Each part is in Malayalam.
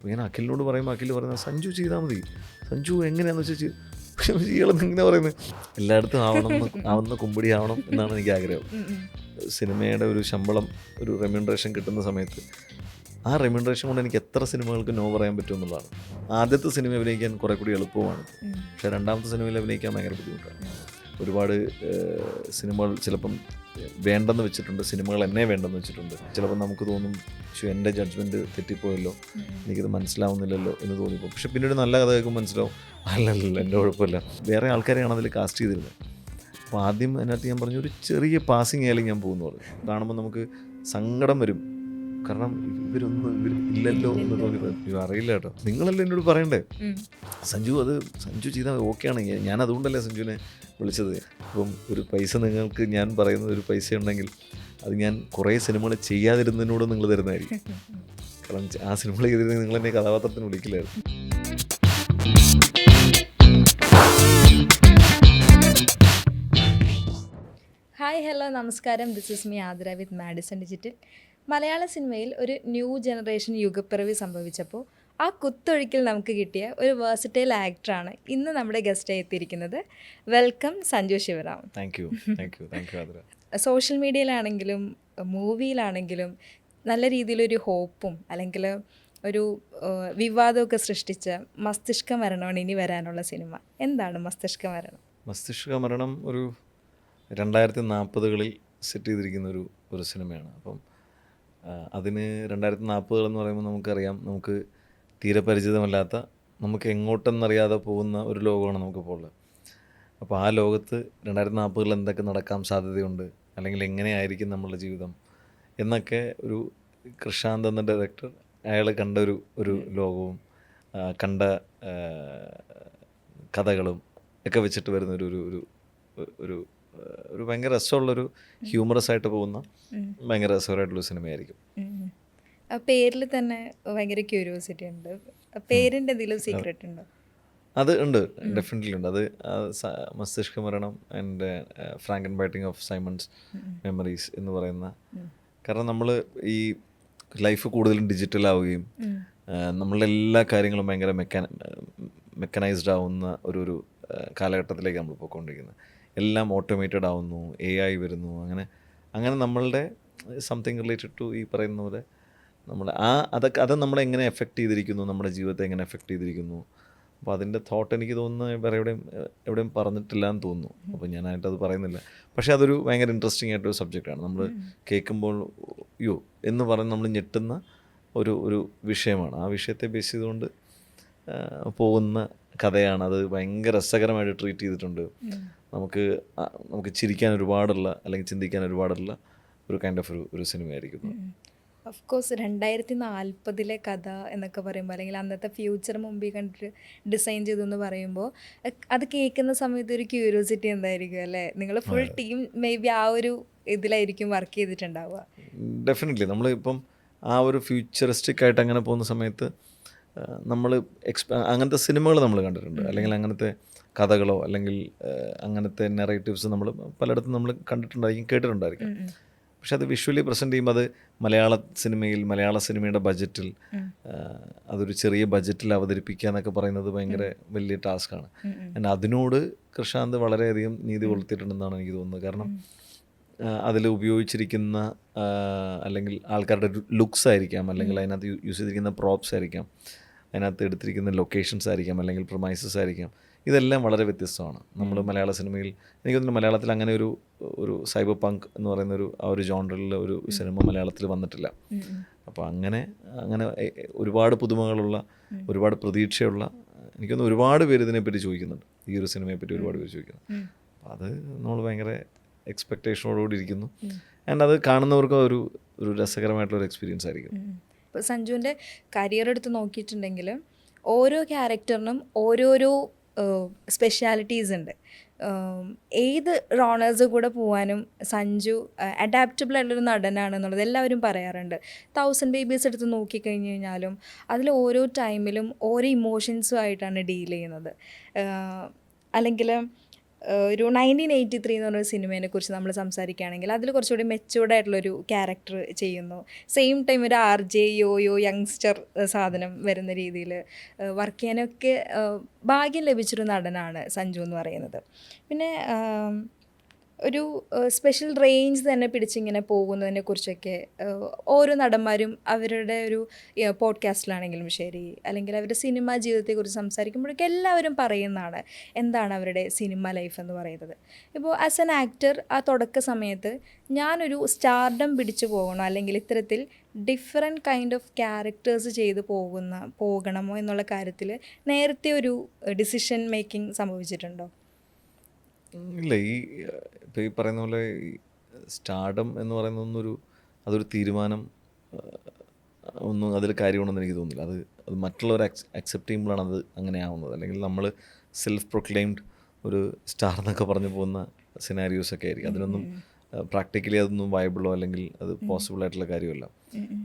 അപ്പോൾ ഞാൻ അഖിലിനോട് പറയുമ്പോൾ അഖിൽ പറയുന്നത് സഞ്ജു ചെയ്താൽ മതി, സഞ്ജു എങ്ങനെയാണെന്ന് വെച്ചാൽ ഇയാളെന്ന് ഇങ്ങനെ പറയുന്നത് എല്ലായിടത്തും ആവുന്ന കുമ്പടി ആവണം എന്നാണ് എനിക്ക് ആഗ്രഹം. സിനിമയുടെ ഒരു ശമ്പളം, ഒരു റെമ്യൂണറേഷൻ കിട്ടുന്ന സമയത്ത് ആ റെമ്യൂണറേഷൻ കൊണ്ട് എനിക്ക് എത്ര സിനിമകൾക്ക് നോ പറയാൻ പറ്റും എന്നുള്ളതാണ്. ആദ്യത്തെ സിനിമ അഭിനയിക്കാൻ കുറേ കൂടി എളുപ്പമാണ്, പക്ഷേ രണ്ടാമത്തെ സിനിമയിൽ അഭിനയിക്കാൻ ഭയങ്കര ബുദ്ധിമുട്ടാണ്. ഒരുപാട് സിനിമകൾ ചിലപ്പം വേണ്ടെന്ന് വെച്ചിട്ടുണ്ട്, സിനിമകൾ എന്നെ വേണ്ടെന്ന് വെച്ചിട്ടുണ്ട്. ചിലപ്പോൾ നമുക്ക് തോന്നും പക്ഷേ എൻ്റെ ജഡ്ജ്മെൻറ്റ് തെറ്റിപ്പോയല്ലോ, എനിക്കിത് മനസ്സിലാവുന്നില്ലല്ലോ എന്ന് തോന്നിപ്പോൾ. പക്ഷെ പിന്നീട് നല്ല കഥ കേൾക്കുമ്പോൾ മനസ്സിലാവും അല്ലല്ല എൻ്റെ കുഴപ്പമില്ല, വേറെ ആൾക്കാരെയാണ് അതിൽ കാസ്റ്റ് ചെയ്തിരുന്നത്. അപ്പോൾ ആദ്യം അതിനകത്ത് ഞാൻ പറഞ്ഞു ഒരു ചെറിയ പാസിങ് ആയാലും ഞാൻ പോകുന്നു പറഞ്ഞു. കാണുമ്പോൾ നമുക്ക് സങ്കടം വരും, കാരണം ഇവർ ഇല്ലല്ലോ എന്ന് തോന്നിയത്. അറിയില്ല കേട്ടോ, നിങ്ങളല്ലേ എന്നോട് പറയണ്ടേ സഞ്ജു ചെയ്താൽ ഓക്കെയാണ്. ഞാൻ അതുകൊണ്ടല്ലേ സഞ്ജുവിനെ വിളിച്ചത്. അപ്പം ഒരു പൈസ നിങ്ങൾക്ക് ഞാൻ പറയുന്നത് ഒരു പൈസ ഉണ്ടെങ്കിൽ അത് ഞാൻ കുറേ സിനിമകൾ ചെയ്യാതിരുന്നതിനോട് നിങ്ങൾ തരുന്നതായിരിക്കും. കാരണം ആ സിനിമകൾ ചെയ്തിരുന്നെങ്കിൽ നിങ്ങൾ എന്നെ കഥാപാത്രത്തിന് വിളിക്കില്ലായിരുന്നു. ഹായ് ഹലോ നമസ്കാരം, this is me Athira with Madison digital. മലയാള സിനിമയിൽ ഒരു ന്യൂ ജനറേഷൻ യുഗപ്പിറവി സംഭവിച്ചപ്പോൾ ആ കുത്തൊഴുക്കിൽ നമുക്ക് കിട്ടിയ ഒരു വേഴ്സറ്റൈൽ ആക്ടറാണ് ഇന്ന് നമ്മുടെ ഗസ്റ്റായി എത്തിയിരിക്കുന്നത്. Welcome Sanju Sivaram. Thank you Athira. Social മീഡിയയിലാണെങ്കിലും മൂവിയിലാണെങ്കിലും നല്ല രീതിയിലൊരു ഹോപ്പും അല്ലെങ്കിൽ ഒരു വിവാദമൊക്കെ സൃഷ്ടിച്ച മസ്തിഷ്ക മരണമാണ് ഇനി വരാനുള്ള സിനിമ. എന്താണ് മസ്തിഷ്ക മരണം? മസ്തിഷ്ക മരണം ഒരു 2040കളിൽ സെറ്റ് ചെയ്തിരിക്കുന്ന ഒരു സിനിമയാണ്. അപ്പം അതിന് 2040 എന്ന് പറയുമ്പോൾ നമുക്കറിയാം, നമുക്ക് തീരെ പരിചിതമല്ലാത്ത, നമുക്ക് എങ്ങോട്ടെന്നറിയാതെ പോകുന്ന ഒരു ലോകമാണ് നമുക്കിപ്പോൾ ഉള്ളത്. അപ്പോൾ ആ ലോകത്ത് 2040 എന്തൊക്കെ നടക്കാൻ സാധ്യതയുണ്ട്, അല്ലെങ്കിൽ എങ്ങനെയായിരിക്കും നമ്മളുടെ ജീവിതം എന്നൊക്കെ ഒരു കൃഷാന്ത് എന്ന ഡയറക്ടർ അയാൾ കണ്ട ഒരു ലോകവും കണ്ട കഥകളും ഒക്കെ വെച്ചിട്ട് വരുന്ന ഒരു ഭയങ്കര രസമുള്ളൊരു ഹ്യൂമറസ് ആയിട്ട് പോകുന്ന ഭയങ്കര രസകരമായിട്ടുള്ളൊരു സിനിമയായിരിക്കും. പേരിൽ തന്നെ ഭയങ്കര ക്യൂരിയോസിറ്റി ഉണ്ട്. പേരിൻ്റെ എന്തെങ്കിലും സീക്രട്ട് ഉണ്ടോ? അത് ഉണ്ട്, ഡെഫിനറ്റ്ലി ഉണ്ട്. അത് മസ്തിഷ്ക മരണം and Frankenbiting of Simon's memories എന്ന് പറയുന്ന, കാരണം നമ്മൾ ഈ ലൈഫ് കൂടുതലും ഡിജിറ്റൽ ആവുകയും നമ്മളുടെ എല്ലാ കാര്യങ്ങളും ഭയങ്കര മെക്കനൈസ്ഡ് ആവുന്ന ഒരു കാലഘട്ടത്തിലേക്ക് നമ്മൾ പോയിക്കൊണ്ടിരിക്കുന്നത്. എല്ലാം ഓട്ടോമേറ്റഡ് ആവുന്നു, AI വരുന്നു, അങ്ങനെ നമ്മളുടെ സംതിങ് റിലേറ്റഡ് ടു ഈ പറയുന്ന പോലെ നമ്മൾ അത് നമ്മളെ എങ്ങനെ എഫക്റ്റ് ചെയ്തിരിക്കുന്നു, നമ്മുടെ ജീവിതത്തെ എങ്ങനെ എഫക്റ്റ് ചെയ്തിരിക്കുന്നു. അപ്പോൾ അതിൻ്റെ തോട്ട് എനിക്ക് തോന്നുന്നു വേറെ എവിടെയും പറഞ്ഞിട്ടില്ല എന്ന് തോന്നുന്നു. അപ്പോൾ ഞാനായിട്ടത് പറയുന്നില്ല. പക്ഷേ അതൊരു ഭയങ്കര ഇൻട്രസ്റ്റിംഗ് ആയിട്ടൊരു സബ്ജക്റ്റാണ്. നമ്മൾ കേൾക്കുമ്പോൾ യോ എന്ന് പറഞ്ഞ് നമ്മൾ ഞെട്ടുന്ന ഒരു വിഷയമാണ്. ആ വിഷയത്തെ ബേസ് ചെയ്തുകൊണ്ട് പോകുന്ന കഥയാണ്. അത് ഭയങ്കര രസകരമായിട്ട് ട്രീറ്റ് ചെയ്തിട്ടുണ്ട്. നമുക്ക് ചിരിക്കാൻ ഒരുപാടുള്ള, അല്ലെങ്കിൽ ചിന്തിക്കാൻ ഒരുപാടുള്ള ഒരു കൈൻഡ് ഓഫ് ഒരു സിനിമയായിരിക്കും. ഓഫ് കോഴ്സ് 2040 കഥ എന്നൊക്കെ പറയുമ്പോൾ, അല്ലെങ്കിൽ അന്നത്തെ ഫ്യൂച്ചർ മുമ്പിൽ കണ്ടിട്ട് ഡിസൈൻ ചെയ്തെന്ന് പറയുമ്പോൾ, അത് കേൾക്കുന്ന സമയത്ത് ഒരു ക്യൂരിയോസിറ്റി എന്തായിരിക്കും അല്ലേ? നിങ്ങൾ ഫുൾ ടീം മേ ബി ആ ഒരു ഇതിലായിരിക്കും വർക്ക് ചെയ്തിട്ടുണ്ടാവുക. ഡെഫിനറ്റ്ലി നമ്മളിപ്പം ആ ഒരു ഫ്യൂച്ചറിസ്റ്റിക് ആയിട്ട് അങ്ങനെ പോകുന്ന സമയത്ത് നമ്മൾ അങ്ങനത്തെ സിനിമകൾ നമ്മൾ കണ്ടിട്ടുണ്ട്, അല്ലെങ്കിൽ അങ്ങനത്തെ കഥകളോ അല്ലെങ്കിൽ അങ്ങനത്തെ നെറേറ്റീവ്സ് നമ്മൾ പലയിടത്തും നമ്മൾ കണ്ടിട്ടുണ്ടായിരിക്കും, കേട്ടിട്ടുണ്ടായിരിക്കും. പക്ഷെ അത് വിഷ്വലി പ്രസൻറ്റ് ചെയ്യുമ്പോൾ അത് മലയാള സിനിമയുടെ ബഡ്ജറ്റിൽ അതൊരു ചെറിയ ബഡ്ജറ്റിൽ അവതരിപ്പിക്കുക എന്നൊക്കെ പറയുന്നത് ഭയങ്കര വലിയ ടാസ്ക്കാണ്. അതിനോട് കൃഷാന്ത് വളരെയധികം നീതി പുലർത്തിയിട്ടുണ്ടെന്നാണ് എനിക്ക് തോന്നുന്നത്. കാരണം അതിൽ ഉപയോഗിച്ചിരിക്കുന്ന അല്ലെങ്കിൽ ആൾക്കാരുടെ ലുക്സ് ആയിരിക്കാം, അല്ലെങ്കിൽ അതിനകത്ത് യൂസ് ചെയ്തിരിക്കുന്ന പ്രോപ്സ് ആയിരിക്കാം, അതിനകത്ത് എടുത്തിരിക്കുന്ന ലൊക്കേഷൻസ് ആയിരിക്കാം, അല്ലെങ്കിൽ പ്രൊമൈസസ് ആയിരിക്കാം, ഇതെല്ലാം വളരെ വ്യത്യസ്തമാണ്. നമ്മൾ മലയാള സിനിമയിൽ എനിക്ക് തോന്നുന്നു മലയാളത്തിൽ അങ്ങനെ ഒരു സൈബർ പങ്ക് എന്ന് പറയുന്ന ആ ഒരു ജോണറിൽ ഒരു സിനിമ മലയാളത്തിൽ വന്നിട്ടില്ല. അപ്പോൾ അങ്ങനെ ഒരുപാട് പുതുമകളുള്ള, ഒരുപാട് പ്രതീക്ഷയുള്ള, എനിക്കൊന്ന് ഒരുപാട് പേര് ഇതിനെപ്പറ്റി ചോദിക്കുന്നുണ്ട്, ഈ ഒരു സിനിമയെപ്പറ്റി ഒരുപാട് പേര് ചോദിക്കുന്നുണ്ട്. അപ്പോൾ അത് നമ്മൾ ഭയങ്കര എക്സ്പെക്റ്റേഷനോടുകൂടി ഇരിക്കുന്നു. ആൻഡ് അത് കാണുന്നവർക്ക് ഒരു രസകരമായിട്ടുള്ളൊരു എക്സ്പീരിയൻസ് ആയിരിക്കും. ഇപ്പോൾ സഞ്ജുവിൻ്റെ കരിയർ എടുത്ത് നോക്കിയിട്ടുണ്ടെങ്കിൽ ഓരോ ക്യാരക്ടറിനും ഓരോരോ സ്പെഷ്യാലിറ്റീസ് ഉണ്ട്. ഏത് റോണേഴ്സ് കൂടെ പോകാനും സഞ്ജു അഡാപ്റ്റബിൾ ആയിട്ടുള്ളൊരു നടനാണെന്നുള്ളത് എല്ലാവരും പറയാറുണ്ട്. 1000 ബേബീസ് എടുത്ത് നോക്കിക്കഴിഞ്ഞ് കഴിഞ്ഞാലും അതിൽ ഓരോ ടൈമിലും ഓരോ ഇമോഷൻസും ആയിട്ടാണ് ഡീൽ ചെയ്യുന്നത്. അല്ലെങ്കിൽ ഒരു 1983 എന്ന് പറഞ്ഞൊരു സിനിമയെ കുറിച്ച് നമ്മൾ സംസാരിക്കുകയാണെങ്കിൽ അതിൽ കുറച്ചുകൂടി മെച്യൂർഡ് ആയിട്ടുള്ളൊരു ക്യാരക്ടർ ചെയ്യുന്നു. സെയിം ടൈം ഒരു RJ യോയോ യങ്സ്റ്റർ സാധനം വരുന്ന രീതിയിൽ വർക്ക് ചെയ്യാനൊക്കെ ഭാഗ്യം ലഭിച്ചൊരു നടനാണ് സഞ്ജു എന്ന് പറയുന്നത്. പിന്നെ ഒരു സ്പെഷ്യൽ റേഞ്ച് തന്നെ പിടിച്ചിങ്ങനെ പോകുന്നതിനെ കുറിച്ചൊക്കെ ഓരോ നടന്മാരും അവരുടെ ഒരു പോഡ്കാസ്റ്റിലാണെങ്കിലും ശരി, അല്ലെങ്കിൽ അവരുടെ സിനിമാ ജീവിതത്തെക്കുറിച്ച് സംസാരിക്കുമ്പോഴൊക്കെ എല്ലാവരും പറയുന്നതാണ് എന്താണ് അവരുടെ സിനിമ ലൈഫ് എന്ന് പറയുന്നത്. ഇപ്പോൾ ആസ് എൻ ആക്ടർ ആ തുടക്ക സമയത്ത് ഞാനൊരു സ്റ്റാർഡം പിടിച്ചു പോകണോ അല്ലെങ്കിൽ ഇത്തരത്തിൽ ഡിഫറെൻറ്റ് കൈൻഡ് ഓഫ് ക്യാരക്ടേഴ്സ് ചെയ്ത് പോകണമോ എന്നുള്ള കാര്യത്തിൽ നേരത്തെ ഒരു ഡിസിഷൻ മേക്കിംഗ് സംഭവിച്ചിട്ടുണ്ടോ? ഇല്ല, ഇപ്പോൾ ഈ പറയുന്ന പോലെ ഈ സ്റ്റാർഡം എന്ന് പറയുന്ന അതൊരു തീരുമാനം, ഒന്നും അതിൽ കാര്യമാണെന്ന് എനിക്ക് തോന്നുന്നില്ല. അത് മറ്റുള്ളവർ അക്സെപ്റ്റ് ചെയ്യുമ്പോഴാണ് അത് അങ്ങനെ ആവുന്നത്. അല്ലെങ്കിൽ നമ്മൾ സെൽഫ് പ്രൊക്ലെയിംഡ് ഒരു സ്റ്റാർ എന്നൊക്കെ പറഞ്ഞു പോകുന്ന സിനാരിയോസൊക്കെ ആയിരിക്കും. അതിനൊന്നും പ്രാക്ടിക്കലി അതൊന്നും വയബിളോ അല്ലെങ്കിൽ അത് പോസിബിൾ ആയിട്ടുള്ള കാര്യമല്ല.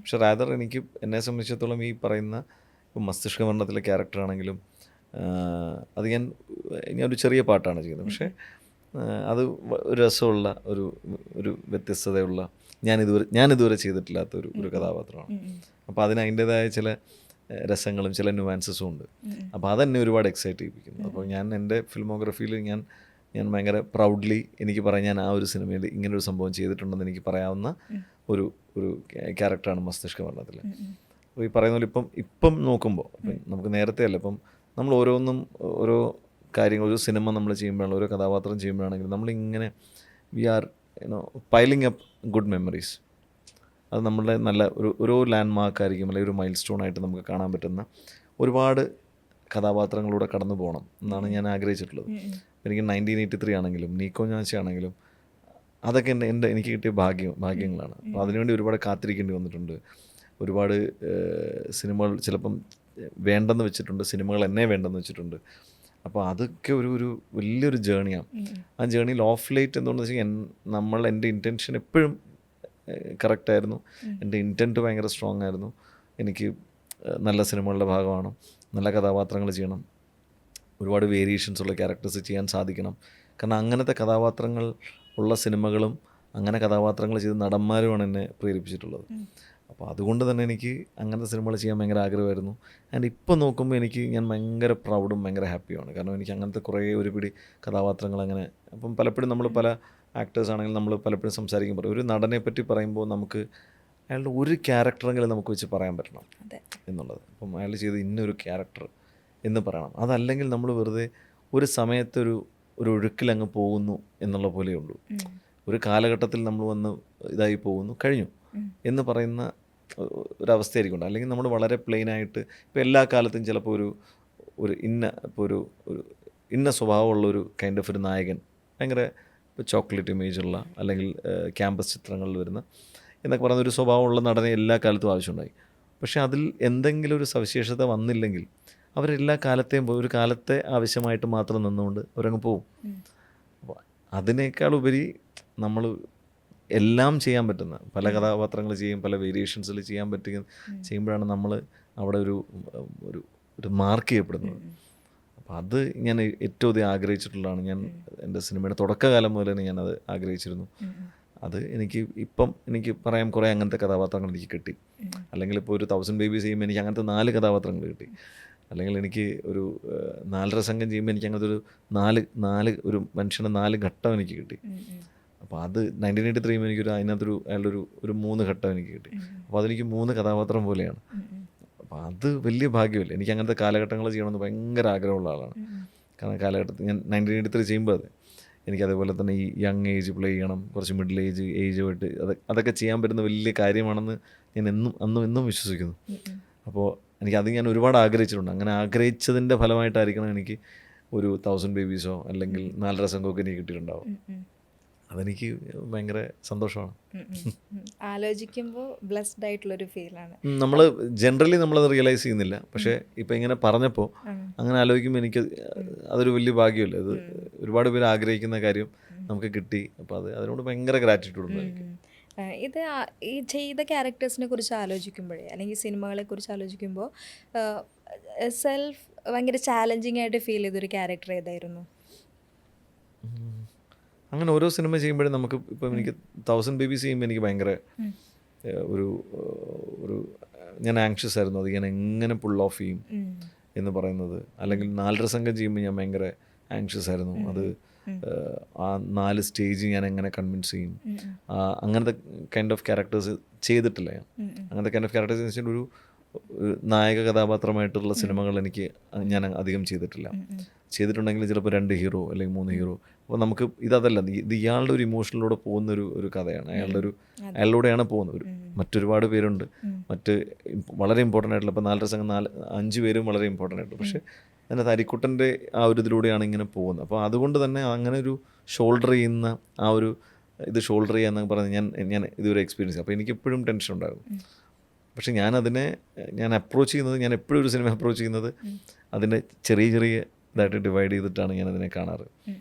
പക്ഷെ റാദർ എന്നെ സംബന്ധിച്ചിടത്തോളം ഈ പറയുന്ന ഇപ്പോൾ മസ്തിഷ്ക മരണത്തിലെ ക്യാരക്ടറാണെങ്കിലും അത് ഞാനൊരു ചെറിയ പാട്ടാണ് ചെയ്യുന്നത്. പക്ഷേ അത് ഒരു രസമുള്ള ഒരു വ്യത്യസ്തതയുള്ള ഞാനിതുവരെ ചെയ്തിട്ടില്ലാത്ത ഒരു കഥാപാത്രമാണ്. അപ്പോൾ അതിൻ്റേതായ ചില രസങ്ങളും ചില ന്യൂവാൻസസും ഉണ്ട്. അപ്പോൾ അതെന്നെ ഒരുപാട് എക്സൈറ്റ് ചെയ്യിപ്പിക്കുന്നു. അപ്പോൾ ഞാൻ എൻ്റെ ഫിൽമോഗ്രഫിയിൽ ഞാൻ ഭയങ്കര പ്രൗഡ്ലി എനിക്ക് പറയാം, ഞാൻ ആ ഒരു സിനിമയിൽ ഇങ്ങനൊരു സംഭവം ചെയ്തിട്ടുണ്ടെന്ന് എനിക്ക് പറയാവുന്ന ഒരു ക്യാരക്ടറാണ് മസ്തിഷ്ക മരണത്തിൽ. അപ്പോൾ ഈ പറയുന്ന പോലെ ഇപ്പം നോക്കുമ്പോൾ നമുക്ക് നേരത്തെ അല്ല, ഇപ്പം നമ്മൾ ഓരോ കാര്യങ്ങൾ, ഒരു സിനിമ നമ്മൾ ചെയ്യുമ്പോഴാണ്, ഓരോ കഥാപാത്രം ചെയ്യുമ്പോഴാണെങ്കിൽ നമ്മളിങ്ങനെ we are piling up good memories. അത് നമ്മളുടെ നല്ല ഒരു ലാൻഡ് മാർക്കായിരിക്കും, അല്ലെങ്കിൽ ഒരു മൈൽ സ്റ്റോൺ ആയിട്ട് നമുക്ക് കാണാൻ പറ്റുന്ന ഒരുപാട് കഥാപാത്രങ്ങളിലൂടെ കടന്നു പോകണം എന്നാണ് ഞാൻ ആഗ്രഹിച്ചിട്ടുള്ളത്. എനിക്ക് 1983 ആണെങ്കിലും നീക്കോ ഞാച്ചി ആണെങ്കിലും അതൊക്കെ എനിക്ക് കിട്ടിയ ഭാഗ്യങ്ങളാണ്. അപ്പോൾ അതിനുവേണ്ടി ഒരുപാട് കാത്തിരിക്കേണ്ടി വന്നിട്ടുണ്ട്. ഒരുപാട് സിനിമകൾ ചിലപ്പം വേണ്ടെന്ന് വെച്ചിട്ടുണ്ട്, സിനിമകൾ എന്നെ വേണ്ടെന്ന് വെച്ചിട്ടുണ്ട്. അപ്പോൾ അതൊക്കെ ഒരു വലിയൊരു ജേണിയാണ്. ആ ജേണിയിൽ ഓഫ് ലേറ്റ് എന്തുകൊണ്ടെന്ന് വെച്ചാൽ എൻ്റെ ഇൻറ്റൻഷൻ എപ്പോഴും കറക്റ്റായിരുന്നു. എൻ്റെ ഇൻറ്റൻറ്റ് ഭയങ്കര സ്ട്രോങ് ആയിരുന്നു. എനിക്ക് നല്ല സിനിമകളുടെ ഭാഗമാണ്, നല്ല കഥാപാത്രങ്ങൾ ചെയ്യണം, ഒരുപാട് വേരിയേഷൻസ് ഉള്ള ക്യാരക്ടേഴ്സ് ചെയ്യാൻ സാധിക്കണം. കാരണം അങ്ങനത്തെ കഥാപാത്രങ്ങൾ ഉള്ള സിനിമകളും അങ്ങനെ കഥാപാത്രങ്ങൾ ചെയ്ത നടന്മാരുമാണ് എന്നെ പ്രേരിപ്പിച്ചിട്ടുള്ളത്. അപ്പോൾ അതുകൊണ്ട് തന്നെ എനിക്ക് അങ്ങനത്തെ സിനിമകൾ ചെയ്യാൻ ഭയങ്കര ആഗ്രഹമായിരുന്നു. ആൻഡ് ഇപ്പോൾ നോക്കുമ്പോൾ ഞാൻ ഭയങ്കര പ്രൗഡും ഭയങ്കര ഹാപ്പിയുമാണ്. കാരണം എനിക്ക് അങ്ങനത്തെ കുറേ ഒരുപിടി കഥാപാത്രങ്ങൾ അങ്ങനെ, അപ്പം പലപ്പോഴും നമ്മൾ പല ആക്ടേഴ്സ് ആണെങ്കിൽ നമ്മൾ പലപ്പോഴും സംസാരിക്കുമ്പോൾ ഒരു നടനെ പറ്റി പറയുമ്പോൾ നമുക്ക് അയാളുടെ ഒരു ക്യാരക്ടറെങ്കിലും നമുക്ക് വെച്ച് പറയാൻ പറ്റണം എന്നുള്ളത്. അപ്പം അയാൾ ചെയ്ത് ഇന്നൊരു ക്യാരക്ടർ എന്ന് പറയണം. അതല്ലെങ്കിൽ നമ്മൾ വെറുതെ ഒരു സമയത്ത് ഒരു ഒഴുക്കിലങ്ങ് പോകുന്നു എന്നുള്ള പോലെയുള്ളൂ. ഒരു കാലഘട്ടത്തിൽ നമ്മൾ വന്ന് ഇതായി പോകുന്നു, കഴിഞ്ഞു എന്ന് പറയുന്ന ഒരവസ്ഥയായിരിക്കും. അല്ലെങ്കിൽ നമ്മൾ വളരെ പ്ലെയിനായിട്ട് ഇപ്പോൾ എല്ലാ കാലത്തും ചിലപ്പോൾ ഒരു ഇന്ന സ്വഭാവമുള്ളൊരു കൈൻഡ് ഓഫ് ഒരു നായകൻ, ഭയങ്കര ഇപ്പോൾ ചോക്ലേറ്റ് ഇമേജുള്ള അല്ലെങ്കിൽ ക്യാമ്പസ് ചിത്രങ്ങളിൽ വരുന്ന എന്നൊക്കെ പറയുന്ന ഒരു സ്വഭാവമുള്ള നടനെ എല്ലാ കാലത്തും ആവശ്യമുണ്ടായി. പക്ഷേ അതിൽ എന്തെങ്കിലും ഒരു സവിശേഷത വന്നില്ലെങ്കിൽ അവരെല്ലാ കാലത്തെയും ഒരു കാലത്തെ ആവശ്യമായിട്ട് മാത്രം നിന്നുകൊണ്ട് അവരങ്ങ് പോവും. അപ്പോൾ അതിനേക്കാൾ ഉപരി നമ്മൾ എല്ലാം ചെയ്യാൻ പറ്റുന്ന പല കഥാപാത്രങ്ങൾ ചെയ്യും, പല വേരിയേഷൻസിൽ ചെയ്യുമ്പോഴാണ് നമ്മൾ അവിടെ ഒരു മാർക്ക് ചെയ്യപ്പെടുന്നത്. അപ്പോൾ അത് ഞാൻ ഏറ്റവും അധികം ആഗ്രഹിച്ചിട്ടുള്ളതാണ്. ഞാൻ എൻ്റെ സിനിമയുടെ തുടക്കകാലം മുതൽ തന്നെ ഞാനത് ആഗ്രഹിച്ചിരുന്നു. അത് എനിക്ക് പറയാം, കുറേ അങ്ങനത്തെ കഥാപാത്രങ്ങൾ എനിക്ക് കിട്ടി. അല്ലെങ്കിൽ ഇപ്പോൾ ഒരു 1000 Babies ചെയ്യുമ്പോൾ എനിക്ക് അങ്ങനത്തെ 4 കഥാപാത്രങ്ങൾ കിട്ടി. അല്ലെങ്കിൽ എനിക്ക് ഒരു 4.5 സംഘം ചെയ്യുമ്പോൾ എനിക്ക് അങ്ങനത്തെ ഒരു മനുഷ്യൻ്റെ 4 ഘട്ടം എനിക്ക് കിട്ടി. അപ്പോൾ അത് 1983 അയാളുടെ ഒരു 3 ഘട്ടം എനിക്ക് കിട്ടി. അപ്പോൾ അതെനിക്ക് 3 കഥാപാത്രം പോലെയാണ്. അപ്പോൾ അത് വലിയ ഭാഗ്യമല്ലേ. എനിക്ക് അങ്ങനത്തെ കാലഘട്ടങ്ങൾ ചെയ്യണമെന്ന് ഭയങ്കര ആഗ്രഹമുള്ള ആളാണ്. കാരണം കാലഘട്ടത്തിൽ ഞാൻ 1983 ചെയ്യുമ്പോൾ എനിക്കതേപോലെ തന്നെ ഈ യങ് ഏജ് പ്ലേ ചെയ്യണം, കുറച്ച് മിഡിൽ ഏജുമായിട്ട് അതൊക്കെ ചെയ്യാൻ പറ്റുന്ന വലിയ കാര്യമാണെന്ന് ഞാൻ എന്നും വിശ്വസിക്കുന്നു. അപ്പോൾ ഞാൻ ഒരുപാട് ആഗ്രഹിച്ചിട്ടുണ്ട്. അങ്ങനെ ആഗ്രഹിച്ചതിൻ്റെ ഫലമായിട്ടായിരിക്കണം എനിക്ക് ഒരു 1000 Babies അല്ലെങ്കിൽ 4.5 സംഘമൊക്കെ എനിക്ക് കിട്ടിയിട്ടുണ്ടാവും. അതെനിക്ക് ഭയങ്കര സന്തോഷമാണ്. ആലോചിക്കുമ്പോൾ ബ്ലെസ്ഡ് ആയിട്ടുള്ളൊരു ഫീലാണ്. നമ്മൾ ജനറലി നമ്മളത് റിയലൈസ് ചെയ്യുന്നില്ല. പക്ഷേ ഇപ്പം ഇങ്ങനെ പറഞ്ഞപ്പോൾ അങ്ങനെ ആലോചിക്കുമ്പോൾ എനിക്ക് അതൊരു വലിയ ഭാഗ്യമല്ലേ. അത് ഒരുപാട് പേര് ആഗ്രഹിക്കുന്ന കാര്യം നമുക്ക് കിട്ടി. അപ്പോൾ അതിനോട് ഭയങ്കര ഗ്രാറ്റിറ്റ്യൂഡ് ഉണ്ട് എനിക്ക്. ഇത് ഈ ചെയ്ത ക്യാരക്ടേഴ്സിനെ കുറിച്ച് ആലോചിക്കുമ്പോഴേ അല്ലെങ്കിൽ സിനിമകളെ കുറിച്ച് ആലോചിക്കുമ്പോൾ സെൽഫ് ഭയങ്കര ചാലഞ്ചിങ് ആയിട്ട് ഫീൽ ചെയ്തൊരു ക്യാരക്ടർ ഏതായിരുന്നു? അങ്ങനെ ഓരോ സിനിമ ചെയ്യുമ്പോഴും നമുക്ക് ഇപ്പം എനിക്ക് 1000 Babies ചെയ്യുമ്പോൾ എനിക്ക് ഭയങ്കര ഒരു ഒരു ഞാൻ ആങ്ഷ്യസ് ആയിരുന്നു, അത് ഞാൻ എങ്ങനെ പുൾ ഓഫ് ചെയ്യും എന്ന് പറയുന്നത്. അല്ലെങ്കിൽ 4.5 സംഘം ചെയ്യുമ്പോൾ ഞാൻ ഭയങ്കര ആങ്ഷ്യസ് ആയിരുന്നു, അത് ആ 4 സ്റ്റേജ് ഞാൻ എങ്ങനെ കൺവിൻസ് ചെയ്യും. അങ്ങനത്തെ കൈൻഡ് ഓഫ് ക്യാരക്ടേഴ്സ് ചെയ്തിട്ടില്ല ഞാൻ. അങ്ങനത്തെ കൈൻഡ് ഓഫ് ക്യാരക്ടേഴ്സ് എന്ന് വെച്ചാൽ ഒരു നായക കഥാപാത്രമായിട്ടുള്ള സിനിമകൾ ഞാൻ അധികം ചെയ്തിട്ടില്ല. ചെയ്തിട്ടുണ്ടെങ്കിൽ ചിലപ്പോൾ 2 ഹീറോ അല്ലെങ്കിൽ 3 ഹീറോ. അപ്പോൾ നമുക്ക് ഇതല്ല, ഇത് ഇയാളുടെ ഒരു ഇമോഷനിലൂടെ പോകുന്ന ഒരു കഥയാണ്, അയാളിലൂടെയാണ് പോകുന്നത്. മറ്റൊരുപാട് പേരുണ്ട്, മറ്റ് വളരെ ഇമ്പോർട്ടൻ്റ് ആയിട്ടുള്ള, ഇപ്പോൾ 4.5 സംഘം 5 പേരും വളരെ ഇമ്പോർട്ടൻ്റ് ആയിട്ടുള്ളൂ. പക്ഷേ അതിനകത്ത് അരിക്കുട്ടൻ്റെ ആ ഒരു ഇതിലൂടെയാണ് ഇങ്ങനെ പോകുന്നത്. അപ്പോൾ അതുകൊണ്ട് തന്നെ അങ്ങനെ ഒരു ഷോൾഡർ ചെയ്യുന്ന ഇത് ഷോൾഡർ ചെയ്യാന്നൊക്കെ പറഞ്ഞ് ഞാൻ ഇതുവരെ എക്സ്പീരിയൻസ് ചെയ്യും. അപ്പോൾ എനിക്കെപ്പോഴും ടെൻഷൻ ഉണ്ടായിരുന്നു. പക്ഷേ ഞാൻ അപ്രോച്ച് ചെയ്യുന്നത്, ഞാൻ എപ്പോഴും ഒരു സിനിമ അപ്രോച്ച് ചെയ്യുന്നത് അതിൻ്റെ ചെറിയ ഇതായിട്ട് ഡിവൈഡ് ചെയ്തിട്ടാണ് ഞാനതിനെ കാണാറ്.